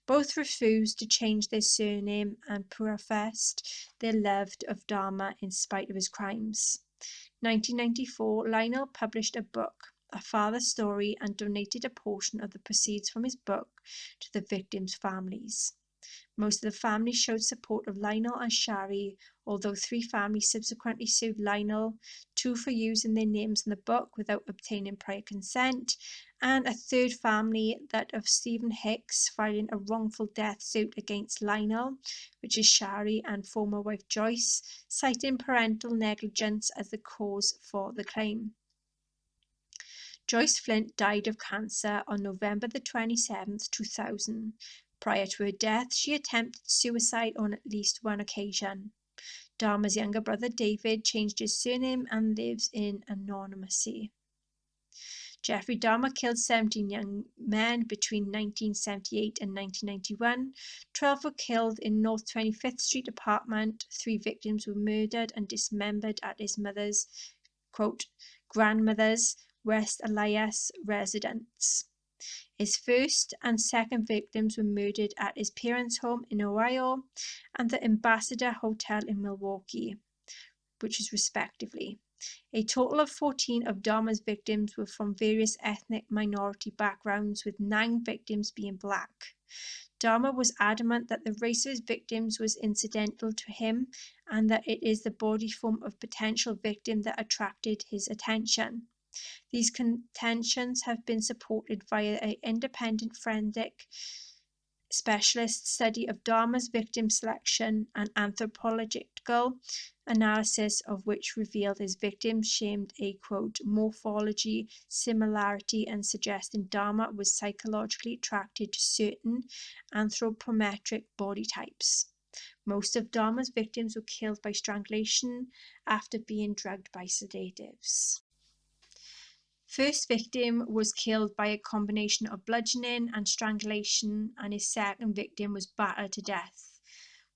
Both refused to change their surname and professed their love of Dahmer in spite of his crimes. 1994, Lionel published a book, A Father's Story, and donated a portion of the proceeds from his book to the victims' families. Most of the families showed support of Lionel and Shari, although 3 families subsequently sued Lionel, 2 for using their names in the book without obtaining prior consent, and a 3rd family, that of Stephen Hicks, filing a wrongful death suit against Lionel, which is Shari and former wife Joyce, citing parental negligence as the cause for the claim. Joyce Flint died of cancer on November the 27th, 2000. Prior to her death, she attempted suicide on at least one occasion. Dahmer's younger brother David changed his surname and lives in anonymity. Jeffrey Dahmer killed 17 young men between 1978 and 1991. 12 were killed in North 25th Street apartment. 3 victims were murdered and dismembered at his mother's, quote, grandmother's West Elias residence. His first and second victims were murdered at his parents' home in Ohio and the Ambassador Hotel in Milwaukee, which is respectively. A total of 14 of Dahmer's victims were from various ethnic minority backgrounds, with 9 victims being black. Dahmer was adamant that the race of his victims was incidental to him and that it is the body form of potential victim that attracted his attention. These contentions have been supported via an independent forensic specialist study of Dahmer's victim selection and anthropological analysis of which revealed his victims shared a quote morphology similarity and suggesting Dahmer was psychologically attracted to certain anthropometric body types. Most of Dahmer's victims were killed by strangulation after being drugged by sedatives. First victim was killed by a combination of bludgeoning and strangulation, and his second victim was battered to death.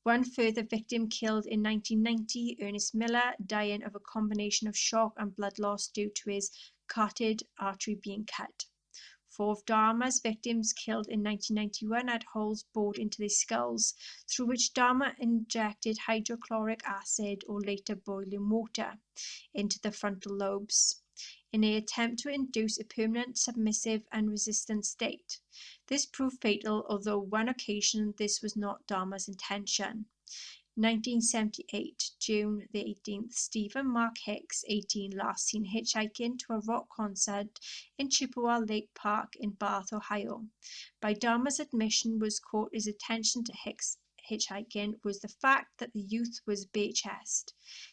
One further victim killed in 1990, Ernest Miller, dying of a combination of shock and blood loss due to his carotid artery being cut. Four of Dahmer's victims killed in 1991 had holes bored into their skulls, through which Dahmer injected hydrochloric acid or later boiling water into the frontal lobes in an attempt to induce a permanent submissive and resistant state. This proved fatal, although on one occasion this was not Dahmer's intention. 1978, June the 18th, Stephen Mark Hicks, 18, last seen hitchhiking to a rock concert in Chippewa Lake Park in Bath, Ohio. By Dahmer's admission, was caught his attention to Hicks hitchhiking was the fact that the youth was bare-chested.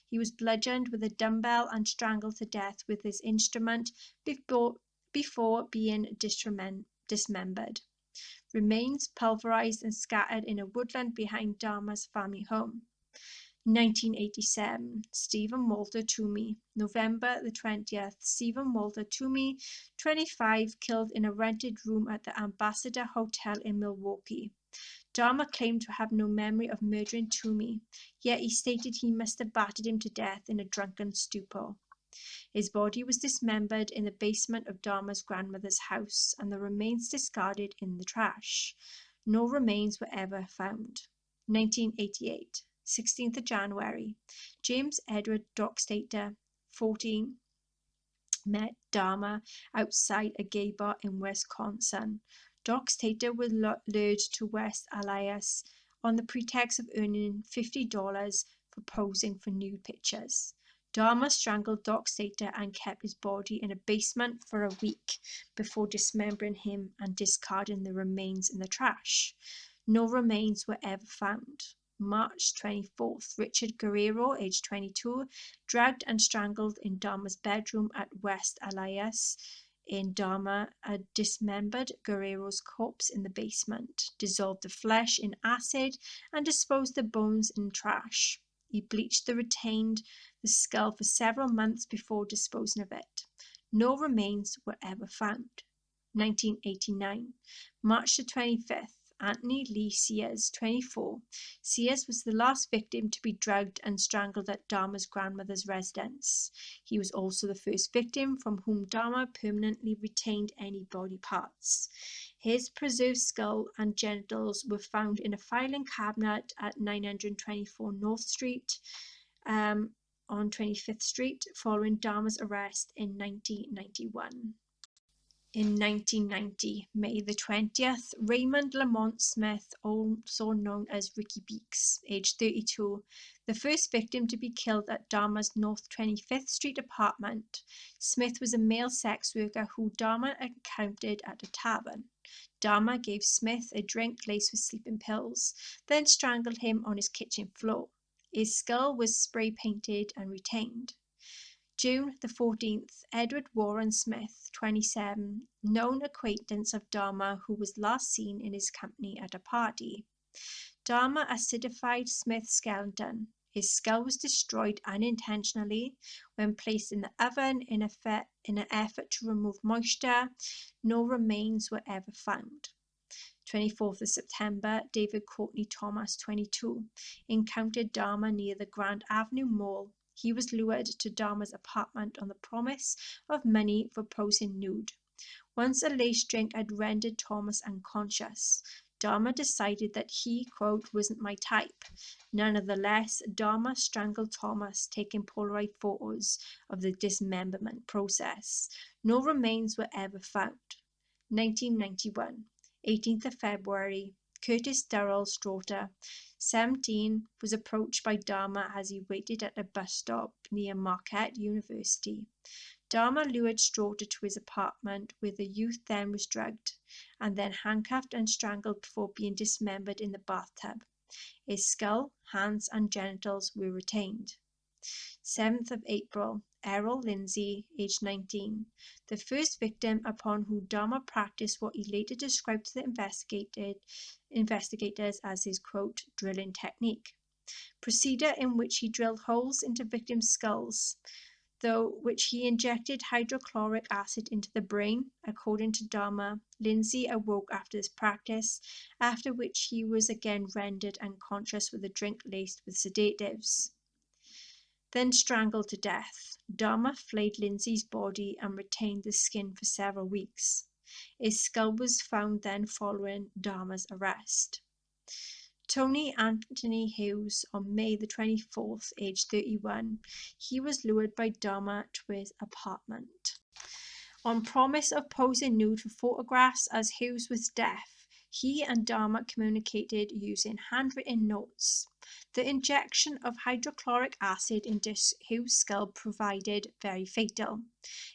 He was bludgeoned with a dumbbell and strangled to death with his instrument before being dismembered. Remains pulverized and scattered in a woodland behind Dahmer's family home. 1987, Stephen Walter Toomey, November the 20th, Stephen Walter Toomey, 25, killed in a rented room at the Ambassador Hotel in Milwaukee. Dahmer claimed to have no memory of murdering Toomey, yet he stated he must have battered him to death in a drunken stupor. His body was dismembered in the basement of Dahmer's grandmother's house and the remains discarded in the trash. No remains were ever found. 1988, 16th of January, James Edward Dockstader, 14, met Dahmer outside a gay bar in Wisconsin. Dockstader was lured to West Alliance on the pretext of earning $50 for posing for nude pictures. Dahmer strangled Dockstader and kept his body in a basement for a week before dismembering him and discarding the remains in the trash. No remains were ever found. March 24th, Richard Guerrero, age 22, dragged and strangled in Dahmer's bedroom at West Alliance. In Dahmer had dismembered Guerrero's corpse in the basement, dissolved the flesh in acid, and disposed the bones in trash. He bleached retained the skull for several months before disposing of it. No remains were ever found. 1989, March the 25th, Anthony Lee Sears, 24. Sears was the last victim to be drugged and strangled at Dahmer's grandmother's residence. He was also the first victim from whom Dahmer permanently retained any body parts. His preserved skull and genitals were found in a filing cabinet at 924 North Street on 25th Street following Dahmer's arrest in 1991. In 1990, May the 20th, Raymond Lamont Smith, also known as Ricky Beeks, age 32, the first victim to be killed at Dahmer's North 25th Street apartment. Smith was a male sex worker who Dahmer encountered at a tavern. Dahmer gave Smith a drink laced with sleeping pills, then strangled him on his kitchen floor. His skull was spray painted and retained. June the 14th, Edward Warren Smith, 27, known acquaintance of Dahmer who was last seen in his company at a party. Dahmer acidified Smith's skeleton. His skull was destroyed unintentionally when placed in the oven in an effort to remove moisture. No remains were ever found. 24th of September, David Courtney Thomas, 22, encountered Dahmer near the Grand Avenue Mall. He was lured to Dahmer's apartment on the promise of money for posing nude. Once a laced drink had rendered Thomas unconscious, Dahmer decided that he, quote, wasn't my type. Nonetheless, Dahmer strangled Thomas, taking Polaroid photos of the dismemberment process. No remains were ever found. 1991, 18th of February, Curtis Durrell Strota, 17, was approached by Dahmer as he waited at a bus stop near Marquette University. Dahmer lured Strota to his apartment, where the youth then was drugged and then handcuffed and strangled before being dismembered in the bathtub. His skull, hands, and genitals were retained. 7th of April, Errol Lindsay, aged 19, the first victim upon whom Dahmer practiced what he later described to the investigators as his, quote, drilling technique. Procedure in which he drilled holes into victims' skulls, through which he injected hydrochloric acid into the brain. According to Dahmer, Lindsay awoke after this practice, after which he was again rendered unconscious with a drink laced with sedatives. Then strangled to death. Dahmer flayed Lindsay's body and retained the skin for several weeks. His skull was found then following Dahmer's arrest. Tony Anthony Hughes on May the 24th, aged 31, he was lured by Dahmer to his apartment. On promise of posing nude for photographs as Hughes was deaf, he and Dahmer communicated using handwritten notes. The injection of hydrochloric acid into Hughes' skull proved very fatal.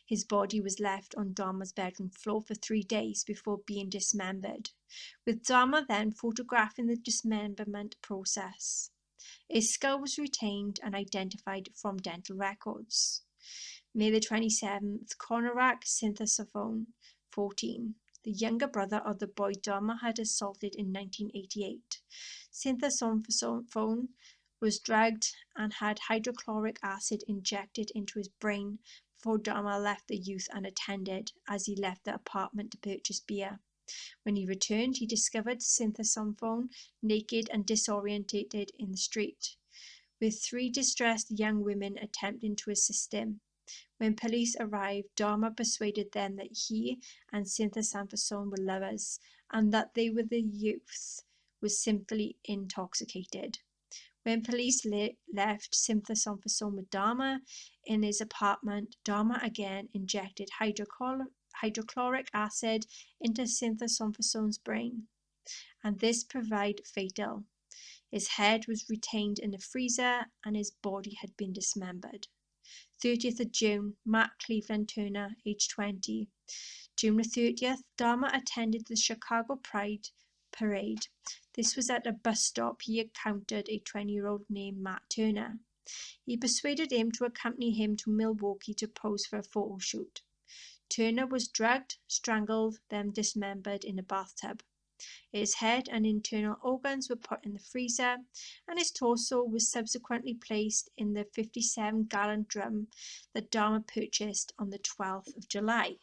His body was left on Dahmer's bedroom floor for 3 days before being dismembered, with Dahmer then photographing the dismemberment process. His skull was retained and identified from dental records. May the 27th, Konorak Synthesophone, 14, the younger brother of the boy Dahmer had assaulted in 1988. Synthesophone was drugged and had hydrochloric acid injected into his brain before Dahmer left the youth unattended, as he left the apartment to purchase beer. When he returned, he discovered Synthesophone naked and disorientated in the street, with 3 distressed young women attempting to assist him. When police arrived, Dahmer persuaded them that he and Synthesophone were lovers and that they were the youth was simply intoxicated. When police left Synthesophone with Dahmer in his apartment, Dahmer again injected hydrochloric acid into Synthesophone's brain, and this proved fatal. His head was retained in a freezer and his body had been dismembered. 30th of June, Matt Cleveland Turner, age 20. June the 30th, Dahmer attended the Chicago Pride Parade. This was at a bus stop. He encountered a 20-year-old named Matt Turner. He persuaded him to accompany him to Milwaukee to pose for a photo shoot. Turner was drugged, strangled, then dismembered in a bathtub. His head and internal organs were put in the freezer, and his torso was subsequently placed in the 57-gallon drum that Dahmer purchased on the 12th of July.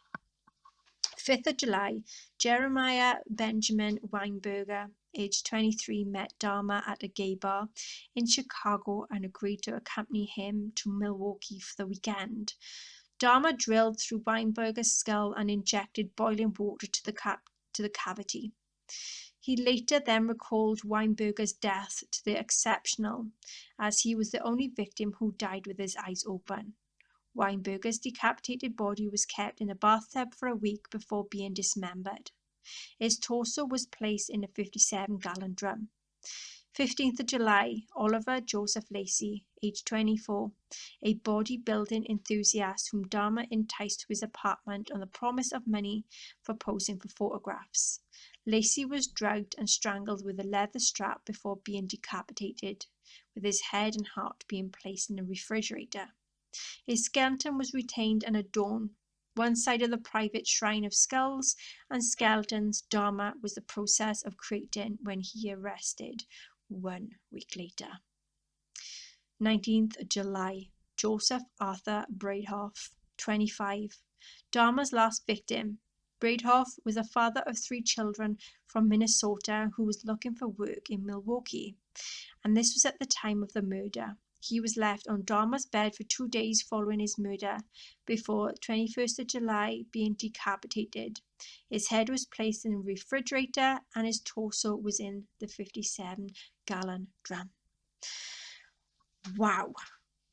5th of July, Jeremiah Benjamin Weinberger, aged 23, met Dahmer at a gay bar in Chicago and agreed to accompany him to Milwaukee for the weekend. Dahmer drilled through Weinberger's skull and injected boiling water to the cavity. He later then recalled Weinberger's death to the exceptional, as he was the only victim who died with his eyes open. Weinberger's decapitated body was kept in a bathtub for a week before being dismembered. His torso was placed in a 57-gallon drum. 15th of July, Oliver Joseph Lacey, aged 24, a bodybuilding enthusiast whom Dahmer enticed to his apartment on the promise of money for posing for photographs. Lacey was drugged and strangled with a leather strap before being decapitated, with his head and heart being placed in a refrigerator. His skeleton was retained and adorned one side of the private shrine of skulls and skeletons Dahmer was the process of creating when he arrested 1 week later. 19th July, Joseph Arthur Breithoff, 25, Dahmer's last victim. Breithoff was a father of 3 children from Minnesota who was looking for work in Milwaukee, and this was at the time of the murder. He was left on Dahmer's bed for 2 days following his murder, before 21st of July being decapitated. His head was placed in a refrigerator and his torso was in the 57-gallon drum. Wow,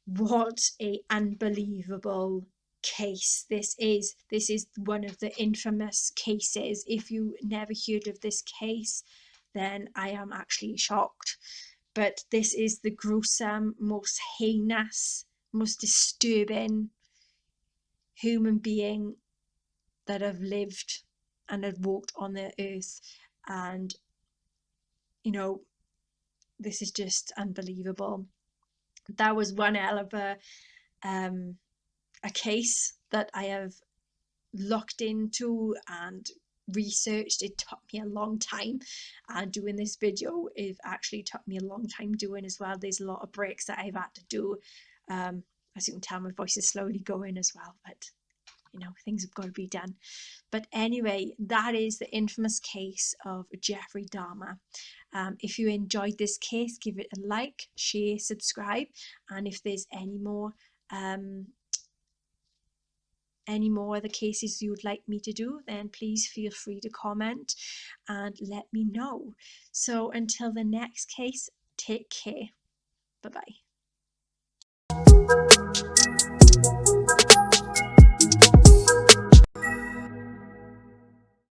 what a unbelievable case this is. This is one of the infamous cases. If you never heard of this case, then I am actually shocked. But this is the gruesome, most heinous, most disturbing, human being that have lived and have walked on the earth. And, you know, this is just unbelievable. That was one hell of a case that I have looked into and researched. It took me a long time, and doing this video, it actually took me a long time doing as well. There's a lot of breaks that I've had to do. As you can tell, my voice is slowly going as well, but you know, things have got to be done. But anyway, that is the infamous case of Jeffrey Dahmer. If you enjoyed this case, give it a like, share, subscribe, and if there's any more other cases you would like me to do, then please feel free to comment and let me know. So until the next case, take care. Bye bye.